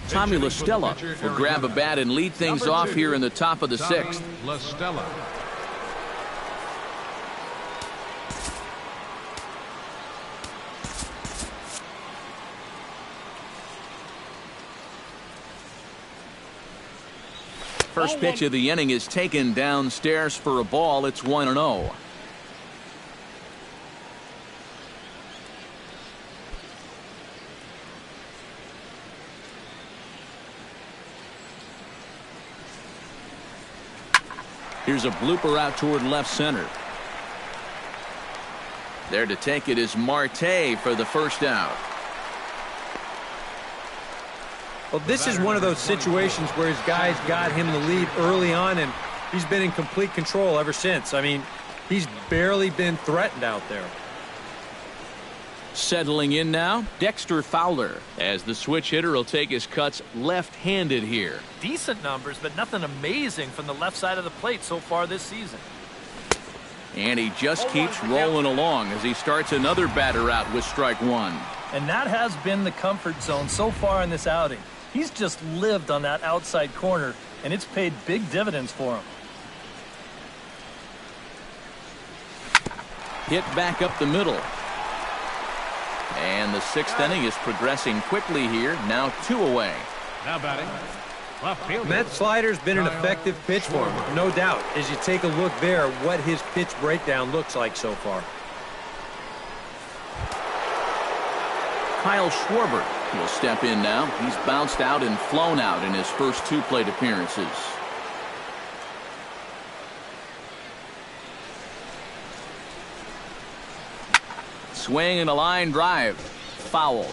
Tommy La Stella will grab a bat and lead things off here in the top of the 6th. La Stella. First pitch of the inning is taken downstairs for a ball. It's 1-0. Here's a blooper out toward left center. There to take it is Marte for the first out. Well, this is one of those situations where his guys got him the lead early on, and he's been in complete control ever since. I mean, he's barely been threatened out there. Settling in now, Dexter Fowler, as the switch hitter will take his cuts left-handed here. Decent numbers, but nothing amazing from the left side of the plate so far this season. And he just keeps rolling along as he starts another batter out with strike one. And that has been the comfort zone so far in this outing. He's just lived on that outside corner, and it's paid big dividends for him. Hit back up the middle. And the sixth inning is progressing quickly here. Now 2 away. Now batting. Left fielder. That slider's been an effective pitch for him, no doubt. As you take a look there, what his pitch breakdown looks like so far. Kyle Schwarber will step in now. He's bounced out and flown out in his first 2 plate appearances. Swing and a line drive. Foul.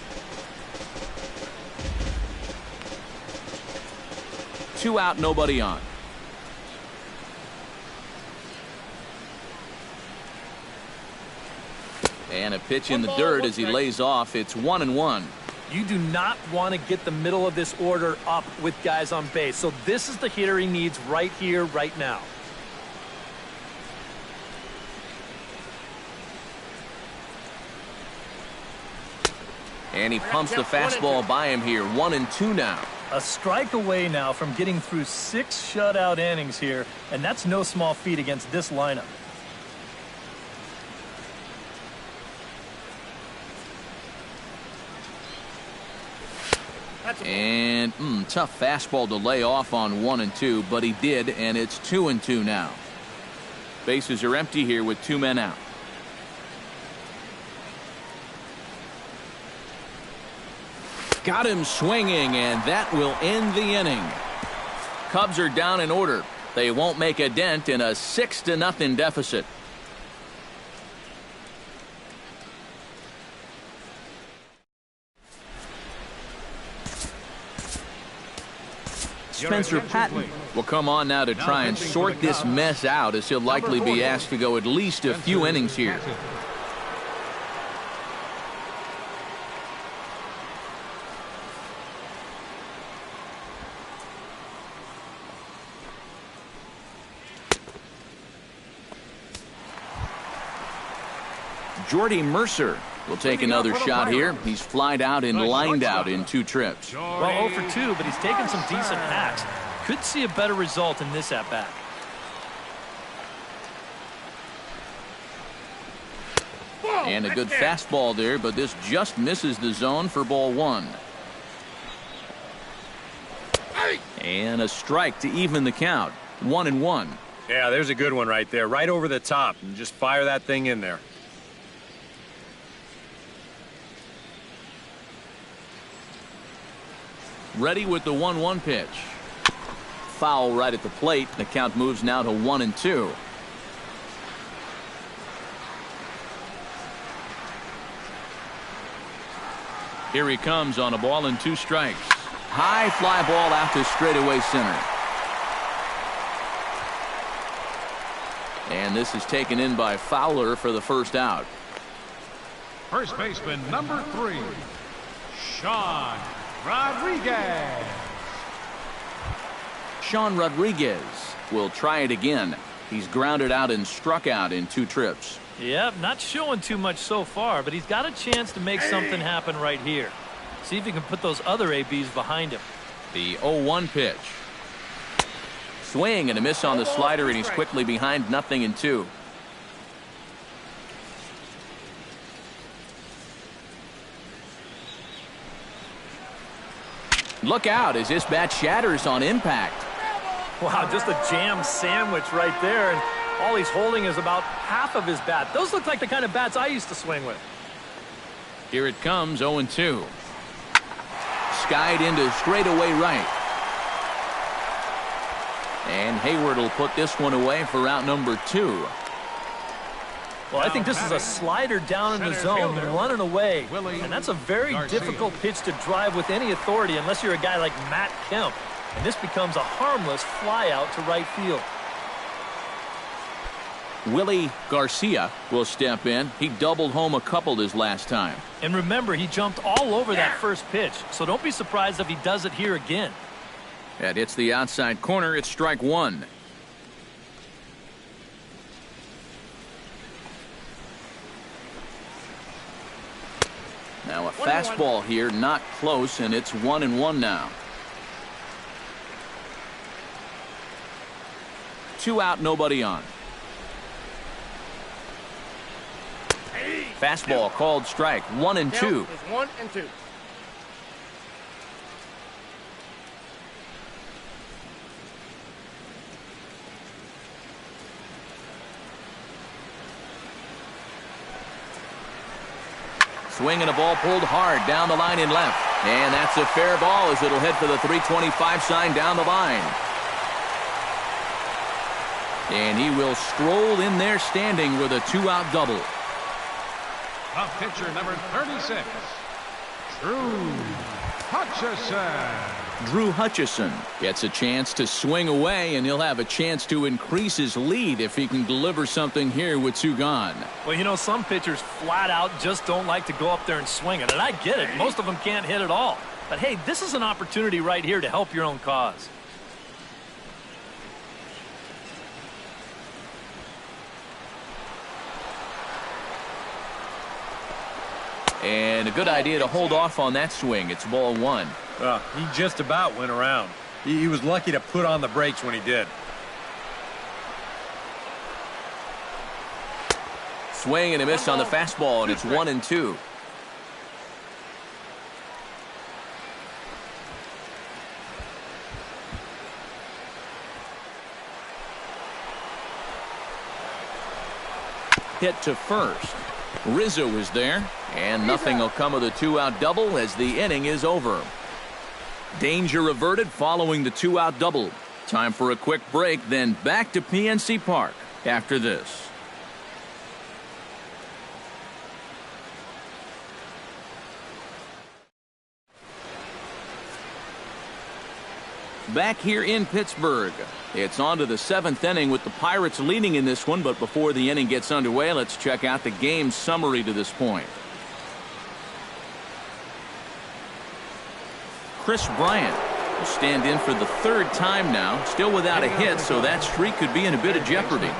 2 out, nobody on. And a pitch in the dirt as he lays off. It's 1-1. You do not want to get the middle of this order up with guys on base. So this is the hitter he needs right here, right now. And he pumps the fastball by him here. 1-2 now. A strike away now from getting through 6 shutout innings here, and that's no small feat against this lineup. And tough fastball to lay off on 1-2, but he did, and it's 2-2 now. Bases are empty here with 2 men out. Got him swinging, and that will end the inning. Cubs are down in order. They won't make a dent in a 6-0 deficit. Spencer Patton will come on now to try and sort this mess out, as he'll likely be asked to go at least a few innings here. Jordy Mercer will take another shot here. He's flied out and lined out in 2 trips. Well, 0 for 2, but he's taken some decent hacks. Could see a better result in this at-bat. And a good fastball there, but this just misses the zone for ball 1. And a strike to even the count. 1-1. Yeah, there's a good one right there. Right over the top. And just fire that thing in there. Ready with the 1-1 pitch. Foul right at the plate. The count moves now to 1-2. Here he comes on a ball and 2 strikes. High fly ball out to straightaway center. And this is taken in by Fowler for the first out. First baseman number 3, Sean Rodriguez. Sean Rodriguez will try it again. He's grounded out and struck out in 2 trips. Yep, not showing too much so far, but he's got a chance to make something happen right here. See if he can put those other ABs behind him. The 0-1 pitch. Swing and a miss on the slider, and he's quickly behind 0-2. Look out as this bat shatters on impact. Wow, just a jam sandwich right there, and all he's holding is about half of his bat. Those look like the kind of bats I used to swing with. Here it comes, 0-2. Skied into straightaway right. And Hayward will put this one away for out number 2. Well, I think this is a slider down in the zone, running away. And that's a very difficult pitch to drive with any authority unless you're a guy like Matt Kemp. And this becomes a harmless fly out to right field. Willie Garcia will step in. He doubled home a couple his last time. And remember, he jumped all over that first pitch, so don't be surprised if he does it here again. That hits the outside corner. It's strike one. Now a fastball here, not close, and it's 1-1 now. 2 out, nobody on. Fastball called strike. 1-2. 1-2. Swing and a ball pulled hard down the line in left. And that's a fair ball as it'll head for the 325 sign down the line. And he will stroll in there standing with a 2-out double. Up pitcher number 36, Drew Hutchison. Drew Hutchison gets a chance to swing away, and he'll have a chance to increase his lead if he can deliver something here with 2 gone. Well, you know, some pitchers flat out just don't like to go up there and swing it, and I get it. Most of them can't hit at all. But, hey, this is an opportunity right here to help your own cause. And a good idea to hold off on that swing. It's ball 1. He just about went around. He was lucky to put on the brakes when he did. Swing and a miss on the fastball, and it's 1-2. Hit to first. Rizzo is there, and nothing will come of the 2-out double as the inning is over. Danger averted following the 2-out double. Time for a quick break, then back to PNC Park after this. Back here in Pittsburgh. It's on to the 7th inning with the Pirates leading in this one, but before the inning gets underway, let's check out the game summary to this point. Chris Bryant will stand in for the 3rd time now, still without a hit, so that streak could be in a bit of jeopardy.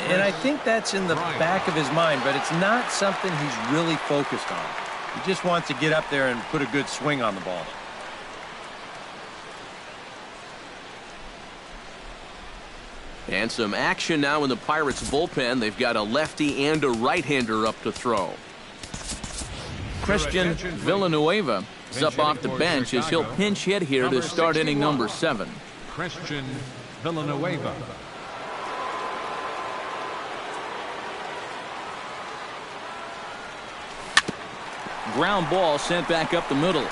And I think that's in the back of his mind, but it's not something he's really focused on. He just wants to get up there and put a good swing on the ball. And some action now in the Pirates bullpen. They've got a lefty and a right-hander up to throw. Christian Villanueva is up off the bench as he'll pinch hit here to start inning number 7. Christian Villanueva. Ground ball sent back up the middle.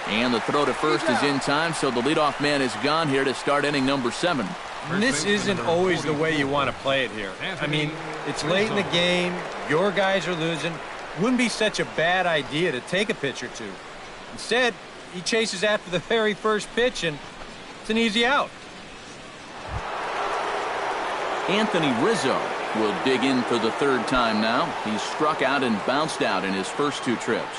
And the throw to first is in time, so the leadoff man is gone here to start inning number 7. And this isn't always the way you want to play it here. I mean, it's late in the game. Your guys are losing. Wouldn't be such a bad idea to take a pitch or two. Instead, he chases after the very first pitch, and it's an easy out. Anthony Rizzo will dig in for the 3rd time now. He's struck out and bounced out in his first 2 trips.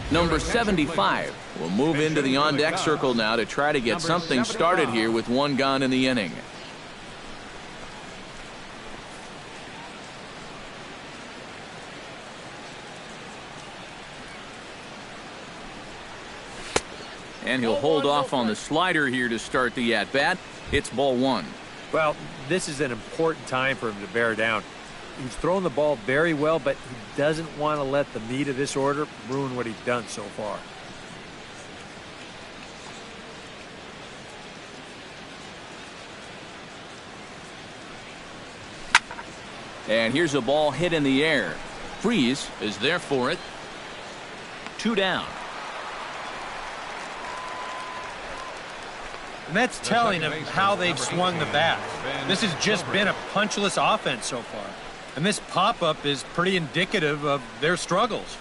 Number 75 will move into the on-deck circle now to try to get something started here with 1 gone in the inning. And he'll hold off on the slider here to start the at-bat. It's ball 1. Well, this is an important time for him to bear down. He's thrown the ball very well, but he doesn't want to let the meat of this order ruin what he's done so far. And here's a ball hit in the air. Freeze is there for it. 2 down. And that's telling of how they've swung the bat. This has just been a punchless offense so far. And this pop-up is pretty indicative of their struggles.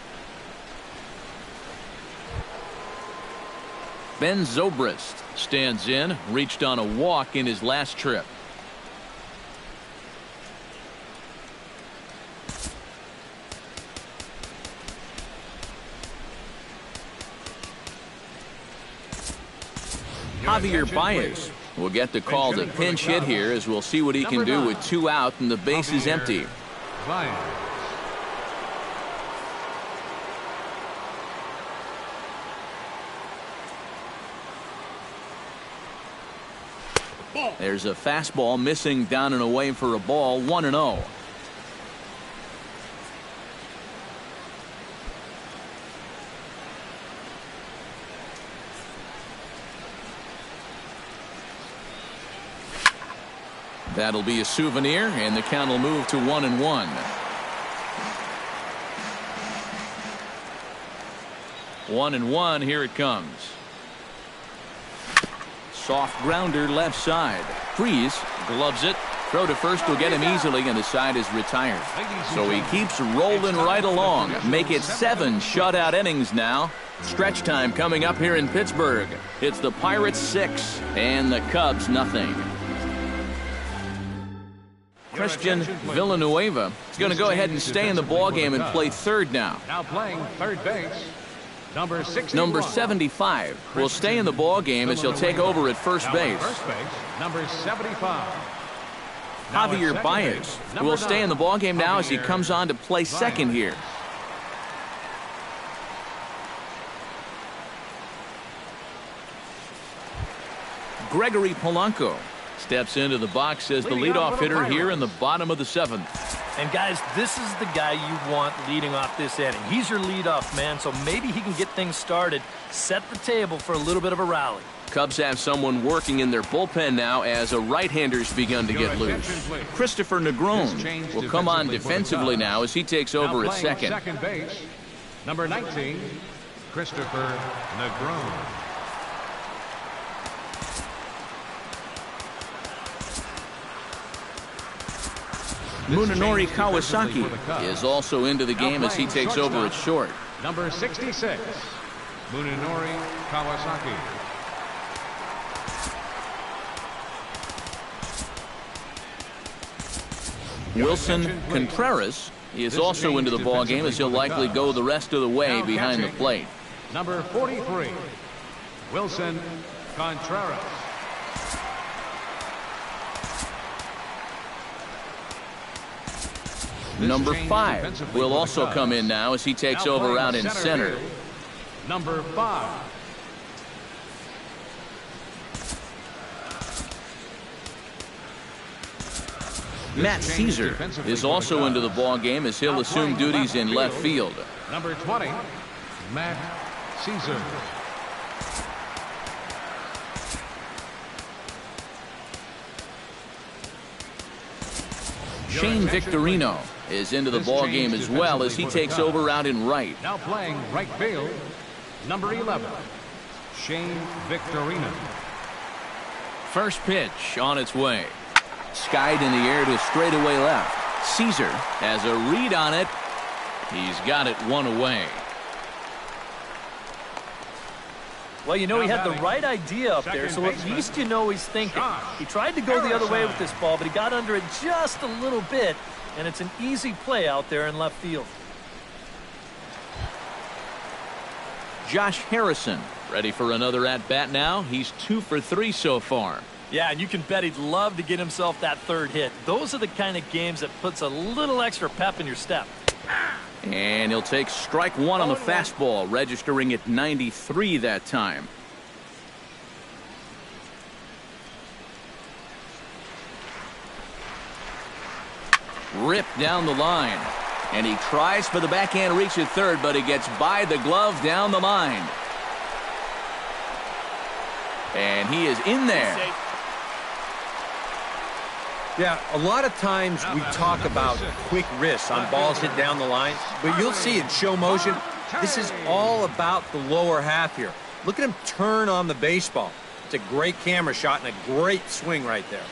Ben Zobrist stands in, reached on a walk in his last trip. Javier Baez will get the call to pinch hit here, as we'll see what he can do with 2 out and the base is empty. There's a fastball missing down and away for a ball. 1-0. That'll be a souvenir, and the count will move to 1-1. 1-1, here it comes. Soft grounder left side. Freeze gloves it. Throw to first will get him easily, and the side is retired. So he keeps rolling right along. Make it 7 shutout innings now. Stretch time coming up here in Pittsburgh. It's the Pirates 6 and the Cubs nothing. Christian Villanueva is going to go ahead and stay in the ballgame and play third now. Now playing third base, number 75 will stay in the ballgame as he'll take over at first base. Number 75. Javier Baez will stay in the ballgame now as he comes on to play second here. Gregory Polanco steps into the box as the leadoff hitter here in the bottom of the 7th. And guys, this is the guy you want leading off this inning. He's your leadoff man, so maybe he can get things started, set the table for a little bit of a rally. Cubs have someone working in their bullpen now as a right-hander's begun to get loose. Christopher Negron will come on defensively now as he takes over at second. Second base, number 19, Christopher Negron. Munenori Kawasaki is also into the game as he takes over at short. Number 66, Munenori Kawasaki. Wilson Contreras is also into the ballgame as he'll likely go the rest of the way behind the plate. Number 43, Wilson Contreras. Number 5 will also come in now as he takes over out in center. Number 5. Matt Caesar is also into the ballgame as he'll assume duties in left field. Number 20, Matt Caesar. Shane Victorino is into the ballgame as well as he takes over out in right. Now playing right field, number 11, Shane Victorino. First pitch on its way. Skied in the air to straightaway left. Caesar has a read on it. He's got it one away. Well, you know, he had the right idea up there, so at least you know he's thinking. He tried to go the other way with this ball, but he got under it just a little bit, and it's an easy play out there in left field. Josh Harrison ready for another at-bat now. He's 2 for 3 so far. Yeah, and you can bet he'd love to get himself that third hit. Those are the kind of games that puts a little extra pep in your step. And he'll take strike 1 on the fastball, registering at 93 that time. Ripped down the line. And he tries for the backhand reach at third, but he gets by the glove down the line. And he is in there. Yeah, a lot of times we talk about quick wrists on balls hit down the line, but you'll see in show motion, this is all about the lower half here. Look at him turn on the baseball. It's a great camera shot and a great swing right there.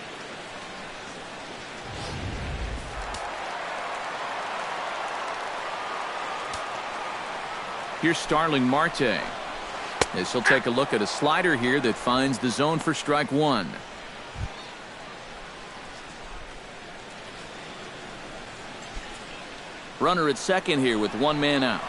Here's Starling Marte. as he'll take a look at a slider here that finds the zone for strike one. Runner at second here with one man out.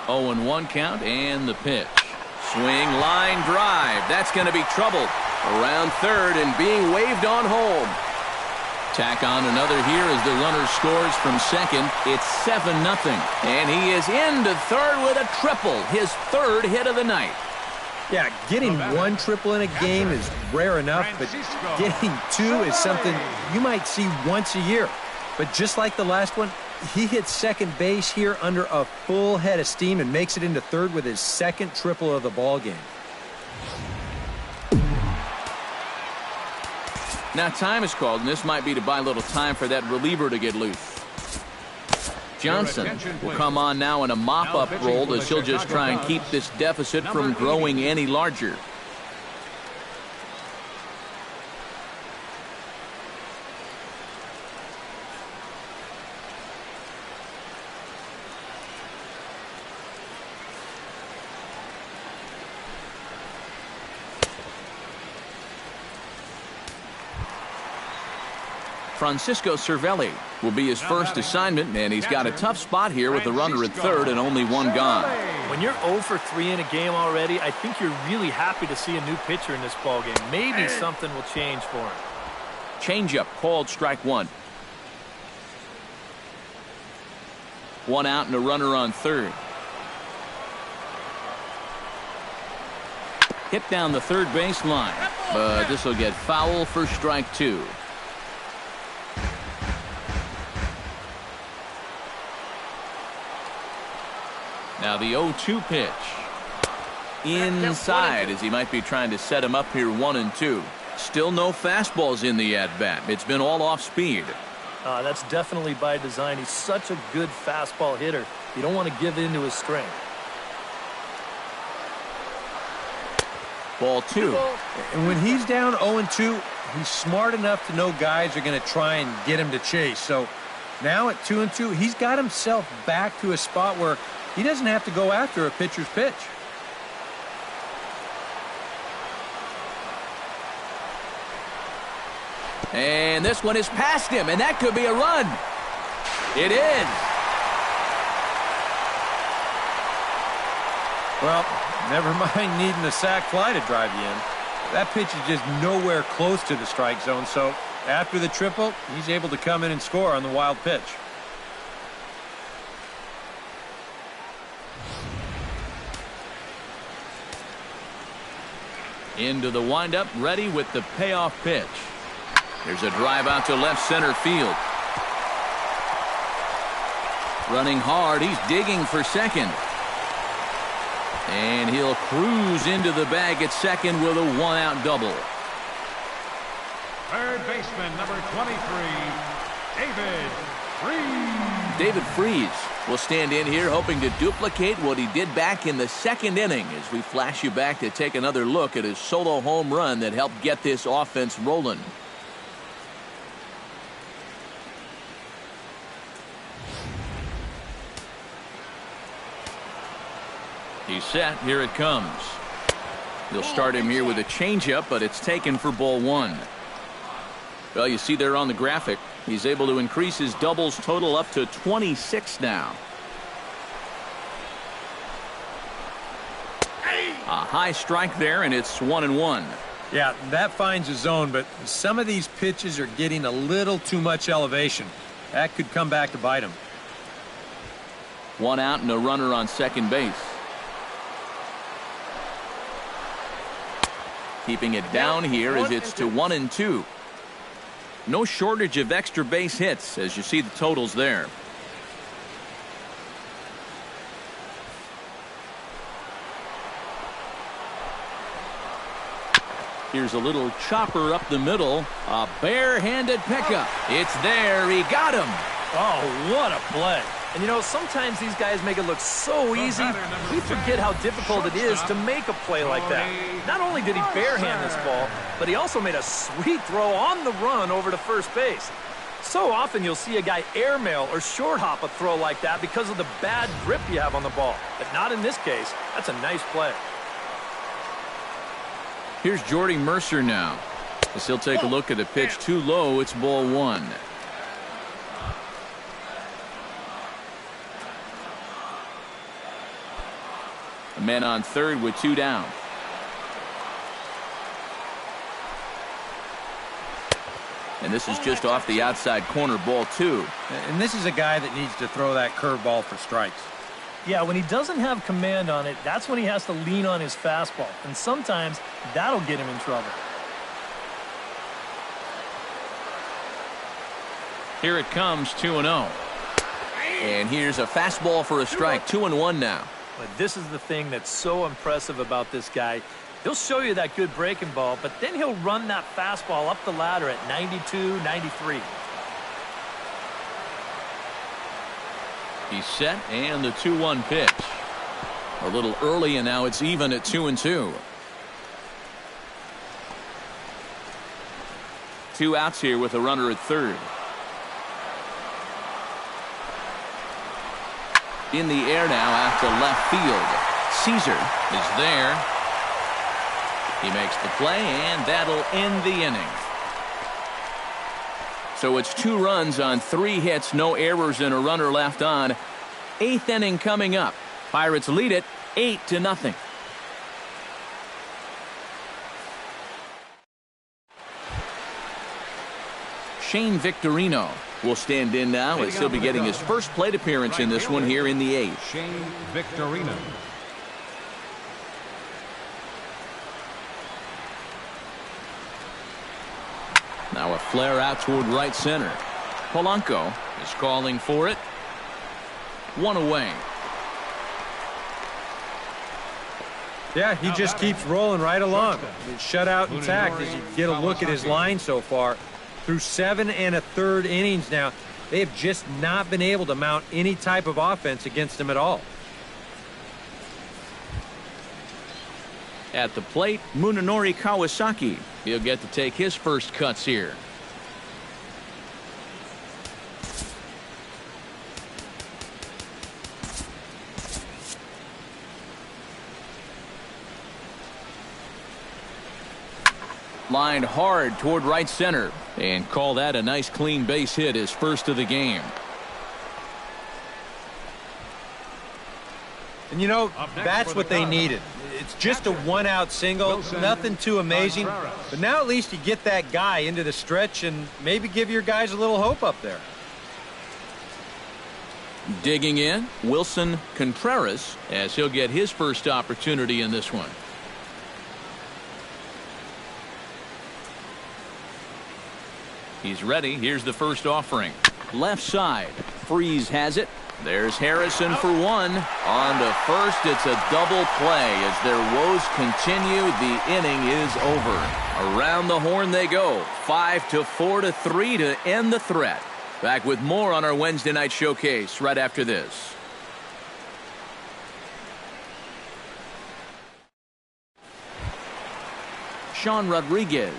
Oh, and 1 count, and the pitch. Swing, line drive. That's going to be trouble. Around third and being waved on home. Tack on another here as the runner scores from second. It's 7-0. And he is into third with a triple. His third hit of the night. Yeah, getting one triple in a game is rare enough, but getting two is something you might see once a year. But just like the last one, he hits second base here under a full head of steam and makes it into third with his second triple of the ball game. Now time is called, and this might be to buy a little time for that reliever to get loose. Johnson will come on now in a mop-up role as he'll just try and keep this deficit from growing any larger. Francisco Cervelli will be his first assignment, and he's got a tough spot here with the runner at third and only one gone. When you're 0 for 3 in a game already, I think you're really happy to see a new pitcher in this ballgame. Maybe something will change for him. Changeup called strike one. 1 out and a runner on third. Hit down the third baseline, but this will get foul for strike two. Now the 0-2 pitch. Inside as he might be trying to set him up here 1-2. Still no fastballs in the at-bat. It's been all off speed. That's definitely by design. He's such a good fastball hitter. You don't want to give in to his strength. Ball two. And when he's down 0-2, he's smart enough to know guys are going to try and get him to chase. So now at 2-2, he's got himself back to a spot where he doesn't have to go after a pitcher's pitch. And this one is past him, and that could be a run. It is. Well, never mind needing a sac fly to drive you in. That pitch is just nowhere close to the strike zone, so after the triple, he's able to come in and score on the wild pitch. Into the windup, ready with the payoff pitch. There's a drive out to left center field. Running hard, he's digging for second. And he'll cruise into the bag at second with a 1-out double. Third baseman, number 23, David Freese. David Freese will stand in here hoping to duplicate what he did back in the second inning as we flash you back to take another look at his solo home run that helped get this offense rolling. He's set. Here it comes. They'll start him here with a changeup, but it's taken for ball one. Well, you see there on the graphic, he's able to increase his doubles total up to 26 now. A high strike there, and it's 1-1. Yeah, that finds a zone, but some of these pitches are getting a little too much elevation. That could come back to bite him. 1 out and a runner on second base. Keeping it down here as it's to 1-2. No shortage of extra base hits as you see the totals there. Here's a little chopper up the middle. A barehanded pickup. It's there. He got him. Oh, what a play. And, you know, sometimes these guys make it look so easy, we forget how difficult it is to make a play like that. Not only did he barehand this ball, but he also made a sweet throw on the run over to first base. So often you'll see a guy airmail or short hop a throw like that because of the bad grip you have on the ball. But not in this case. That's a nice play. Here's Jordy Mercer now. As he'll take a look at a pitch too low, it's ball one. A man on third with two down. And this is just off the outside corner, ball two. And this is a guy that needs to throw that curveball for strikes. Yeah, when he doesn't have command on it, that's when he has to lean on his fastball. And sometimes that'll get him in trouble. Here it comes, 2-0. And here's a fastball for a strike, 2-1 now. But this is the thing that's so impressive about this guy. He'll show you that good breaking ball, but then he'll run that fastball up the ladder at 92, 93. He's set, and the 2-1 pitch. A little early, and now it's even at 2-2. 2 outs here with a runner at third. In the air now out to left field. Caesar is there. He makes the play, and that'll end the inning. So it's 2 runs on 3 hits, no errors, and a runner left on. 8th inning coming up. Pirates lead it 8-0. Shane Victorino will stand in now as he'll be getting his first plate appearance in this one here in the 8th. Shane Victorino. Now a flare out toward right center. Polanco is calling for it. 1 away. Yeah, he just keeps rolling right along. Shutout intact as you get a look at his line so far. Through 7 1/3 innings now, they have just not been able to mount any type of offense against him at all. At the plate, Munenori Kawasaki. He'll get to take his first cuts here. Lined hard toward right center. And call that a nice clean base hit, his first of the game. And you know, that's what they needed. It's just a 1-out single, nothing too amazing. But now at least you get that guy into the stretch and maybe give your guys a little hope up there. Digging in, Wilson Contreras, as he'll get his first opportunity in this one. He's ready. Here's the first offering. Left side. Freeze has it. There's Harrison for 1. On to first, it's a double play. As their woes continue, the inning is over. Around the horn they go. 5-4-3 to end the threat. Back with more on our Wednesday night showcase right after this. Sean Rodriguez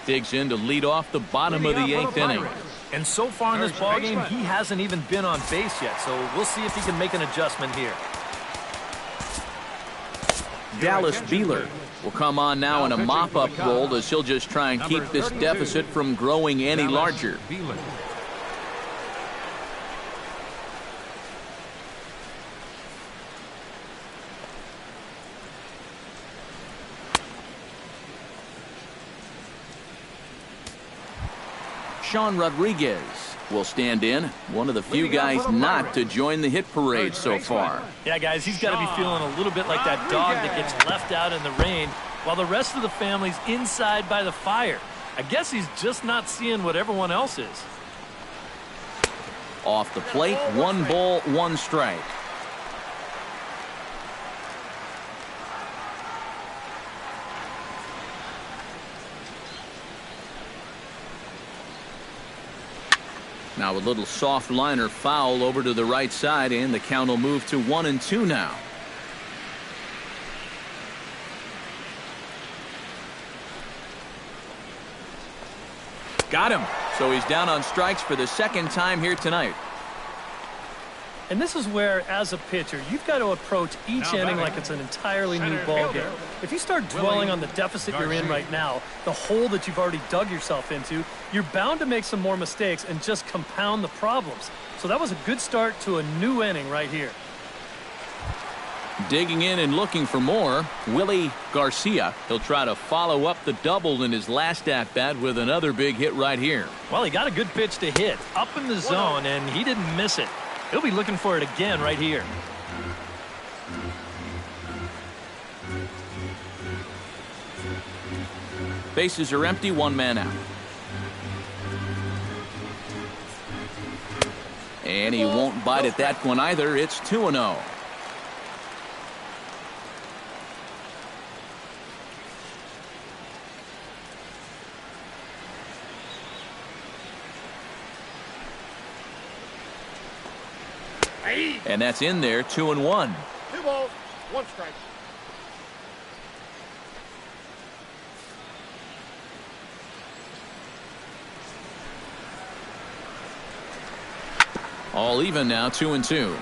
digs in to lead off the bottom of the 8th inning. And so far in this ballgame, he hasn't even been on base yet, so we'll see if he can make an adjustment here. Dallas Beeler will come on now in a mop-up role as he'll just try and keep this deficit from growing any larger. Sean Rodriguez will stand in, one of the few guys not to join the hit parade so far. Yeah, guys, he's got to be feeling a little bit like that dog that gets left out in the rain while the rest of the family's inside by the fire. I guess he's just not seeing what everyone else is. Off the plate, 1 ball, 1 strike. Now a little soft liner foul over to the right side, and the count will move to 1-2 now. Got him. So he's down on strikes for the second time here tonight. And this is where, as a pitcher, you've got to approach each inning like it's an entirely new ball game. If you start dwelling on the deficit you're in right now, the hole that you've already dug yourself into, you're bound to make some more mistakes and just compound the problems. So that was a good start to a new inning right here. Digging in and looking for more, Willie Garcia. He'll try to follow up the double in his last at-bat with another big hit right here. Well, he got a good pitch to hit up in the zone, and he didn't miss it. He'll be looking for it again right here. Bases are empty, one man out. And he won't bite at that one either. It's 2-0. And that's in there, 2-1. 2 balls, 1 strike. All even now, 2-2.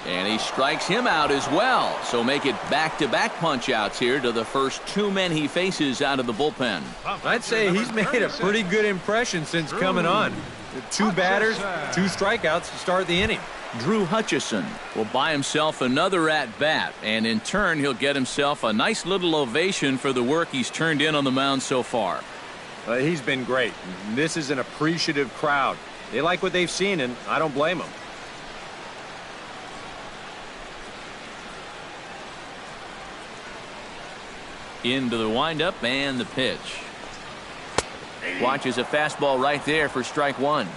And he strikes him out as well. So make it back-to-back punch-outs here to the first 2 men he faces out of the bullpen. I'd say he's made a pretty good impression since coming on. 2 batters, 2 strikeouts to start the inning. Drew Hutchison will buy himself another at-bat, and in turn he'll get himself a nice little ovation for the work he's turned in on the mound so far. He's been great. This is an appreciative crowd. They like what they've seen, and I don't blame them. Into the windup and the pitch. Watches a fastball right there for strike 1.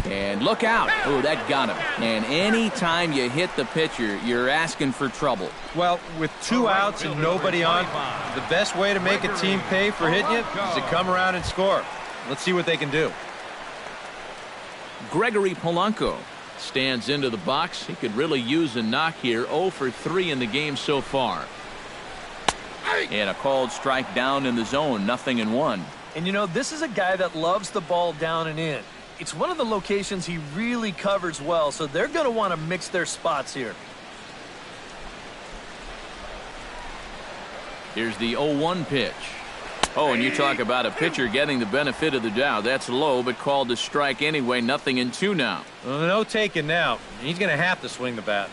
And look out. Oh, that got him. And any time you hit the pitcher, you're asking for trouble. Well, with 2 outs and nobody on, the best way to make a team pay for hitting you is to come around and score. Let's see what they can do. Gregory Polanco stands into the box. He could really use a knock here. 0 for 3 in the game so far. And a called strike down in the zone. 0-1. And you know, this is a guy that loves the ball down and in. It's one of the locations he really covers well, so they're going to want to mix their spots here. Here's the 0-1 pitch. Oh, and you talk about a pitcher getting the benefit of the doubt. That's low, but called to strike anyway. 0-2 now. Well, no taking now. He's going to have to swing the bat.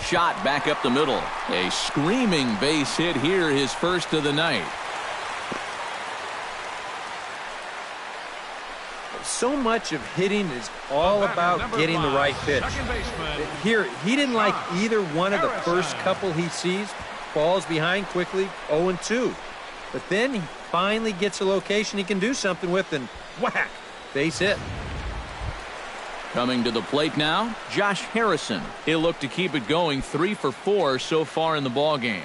Shot back up the middle. A screaming base hit here, his first of the night. So much of hitting is all about getting the right pitch. Here, he didn't like either one of the first couple he sees. Falls behind quickly, 0-2. But then he finally gets a location he can do something with, and whack, base hit. Coming to the plate now, Josh Harrison. He'll look to keep it going. 3 for 4 so far in the ball game.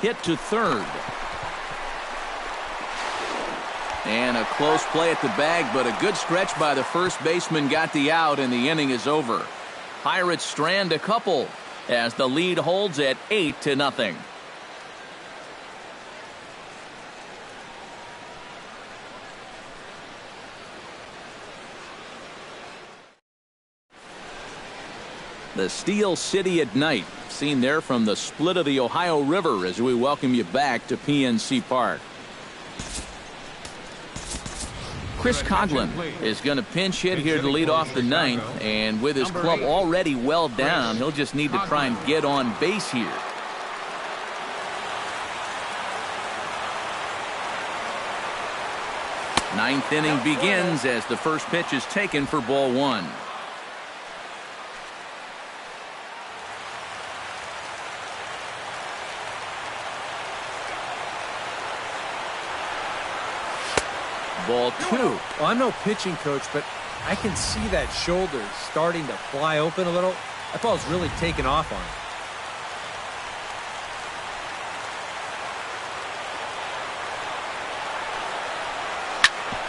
Hit to third. And a close play at the bag, but a good stretch by the first baseman got the out, and the inning is over. Pirates strand a couple as the lead holds at 8-0. The Steel City at night, seen there from the split of the Ohio River, as we welcome you back to PNC Park. Chris Coughlin is going to pinch hit here to lead off the ninth, and with his club already well down, he'll just need to try and get on base here. Ninth inning begins as the first pitch is taken for ball one. Ball two. Well, I'm no pitching coach, but I can see that shoulder starting to fly open a little. That ball's really taken off on him.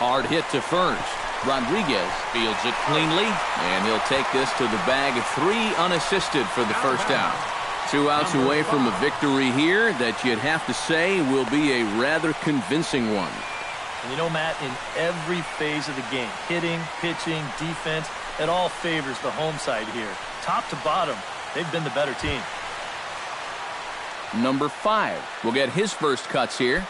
Hard hit to first. Rodriguez fields it cleanly, and he'll take this to the bag of 3 unassisted for the first out. 2 outs away from a victory here that you'd have to say will be a rather convincing one. And you know, Matt, in every phase of the game, hitting, pitching, defense, it all favors the home side here. Top to bottom, they've been the better team. Number 5 will get his first cuts here.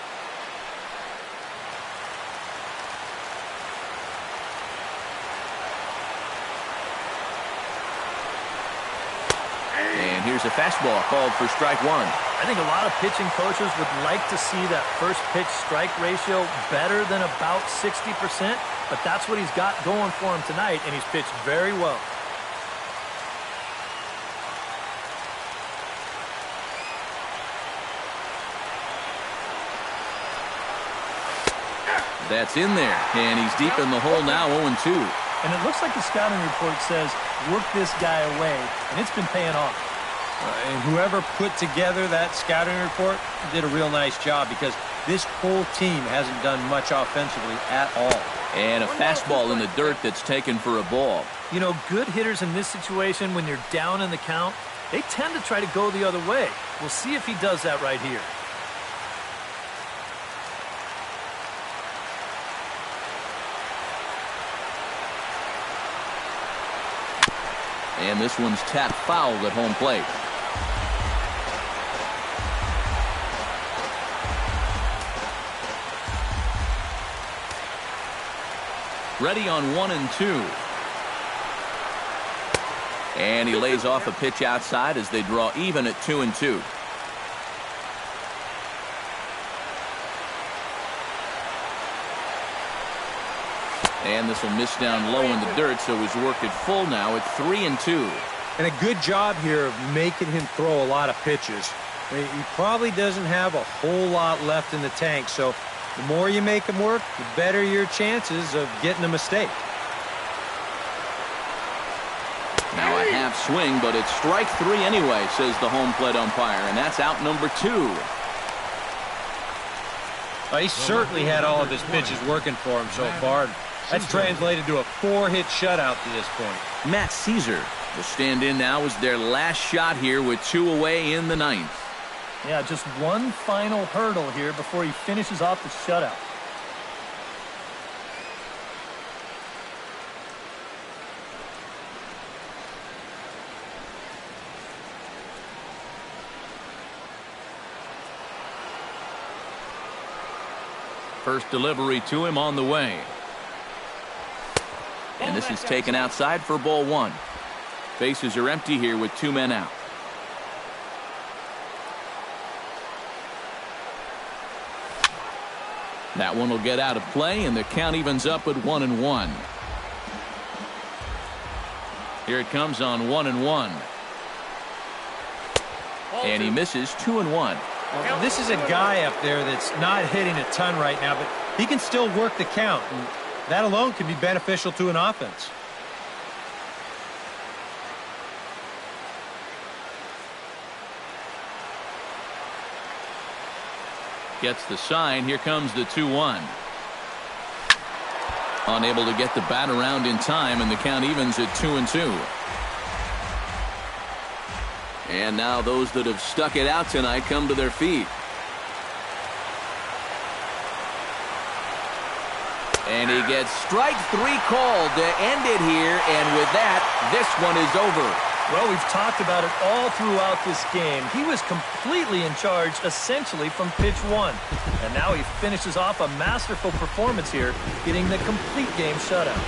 And here's a fastball called for strike 1. I think a lot of pitching coaches would like to see that first pitch strike ratio better than about 60%, but that's what he's got going for him tonight, and he's pitched very well. That's in there, and he's deep in the hole now, 0-2. And it looks like the scouting report says, work this guy away, and it's been paying off. And whoever put together that scouting report did a real nice job, because this whole team hasn't done much offensively at all. And a fastball in the dirt that's taken for a ball. You know, good hitters in this situation, when you're down in the count, they tend to try to go the other way. We'll see if he does that right here. And this one's tapped foul at home plate. Ready on 1-2. And he lays off a pitch outside as they draw even at 2-2. And this will miss down low in the dirt, so he's worked it full now at 3-2. And a good job here of making him throw a lot of pitches. I mean, he probably doesn't have a whole lot left in the tank, so the more you make him work, the better your chances of getting a mistake. Now a half swing, but it's strike 3 anyway, says the home plate umpire, and that's out number 2. He certainly had all of his pitches working for him so far. That's translated to a 4-hit shutout to this point. Matt Caesar will stand in now as their last shot here with 2 away in the 9th. Yeah, just one final hurdle here before he finishes off the shutout. First delivery to him on the way. And this is taken outside for ball 1. Bases are empty here with 2 men out. That one will get out of play, and the count evens up at 1-1. Here it comes on 1-1. And he misses 2-1. Well, this is a guy up there that's not hitting a ton right now, but he can still work the count, and that alone can be beneficial to an offense. Gets the sign. Here comes the 2-1. Unable to get the bat around in time, and the count evens at 2-2. And now those that have stuck it out tonight come to their feet. And he gets strike 3 called to end it here, and with that, this one is over. Well, we've talked about it all throughout this game. He was completely in charge, essentially, from pitch 1. And now he finishes off a masterful performance here, getting the complete game shutout.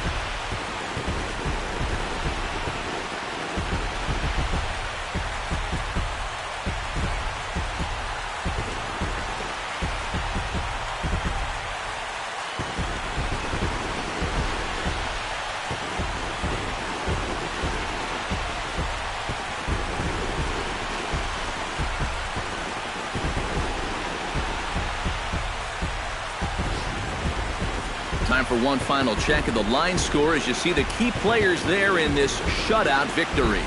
Time for one final check of the line score as you see the key players there in this shutout victory.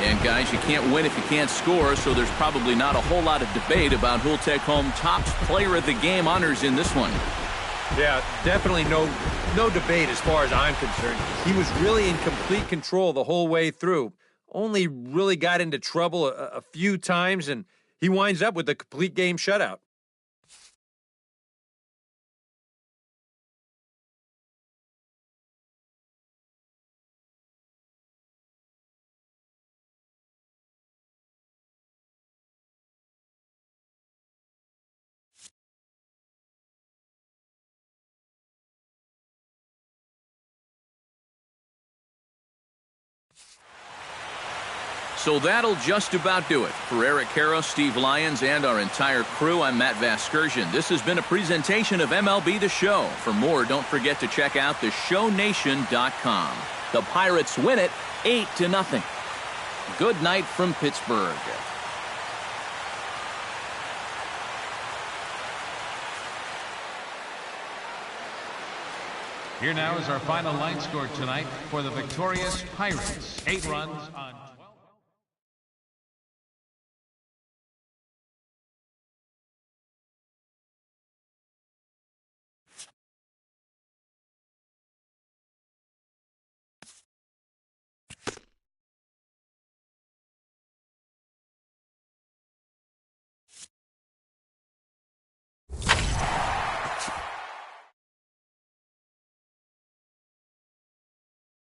And guys, you can't win if you can't score, so there's probably not a whole lot of debate about who'll take home top player of the game honors in this one. Yeah, definitely no debate as far as I'm concerned. He was really in complete control the whole way through. Only really got into trouble a few times, and he winds up with a complete game shutout. So that'll just about do it. For Eric Karros, Steve Lyons, and our entire crew, I'm Matt Vasgersian. This has been a presentation of MLB The Show. For more, don't forget to check out theshownation.com. The Pirates win it 8-0. Good night from Pittsburgh. Here now is our final line score tonight for the victorious Pirates. 8 runs on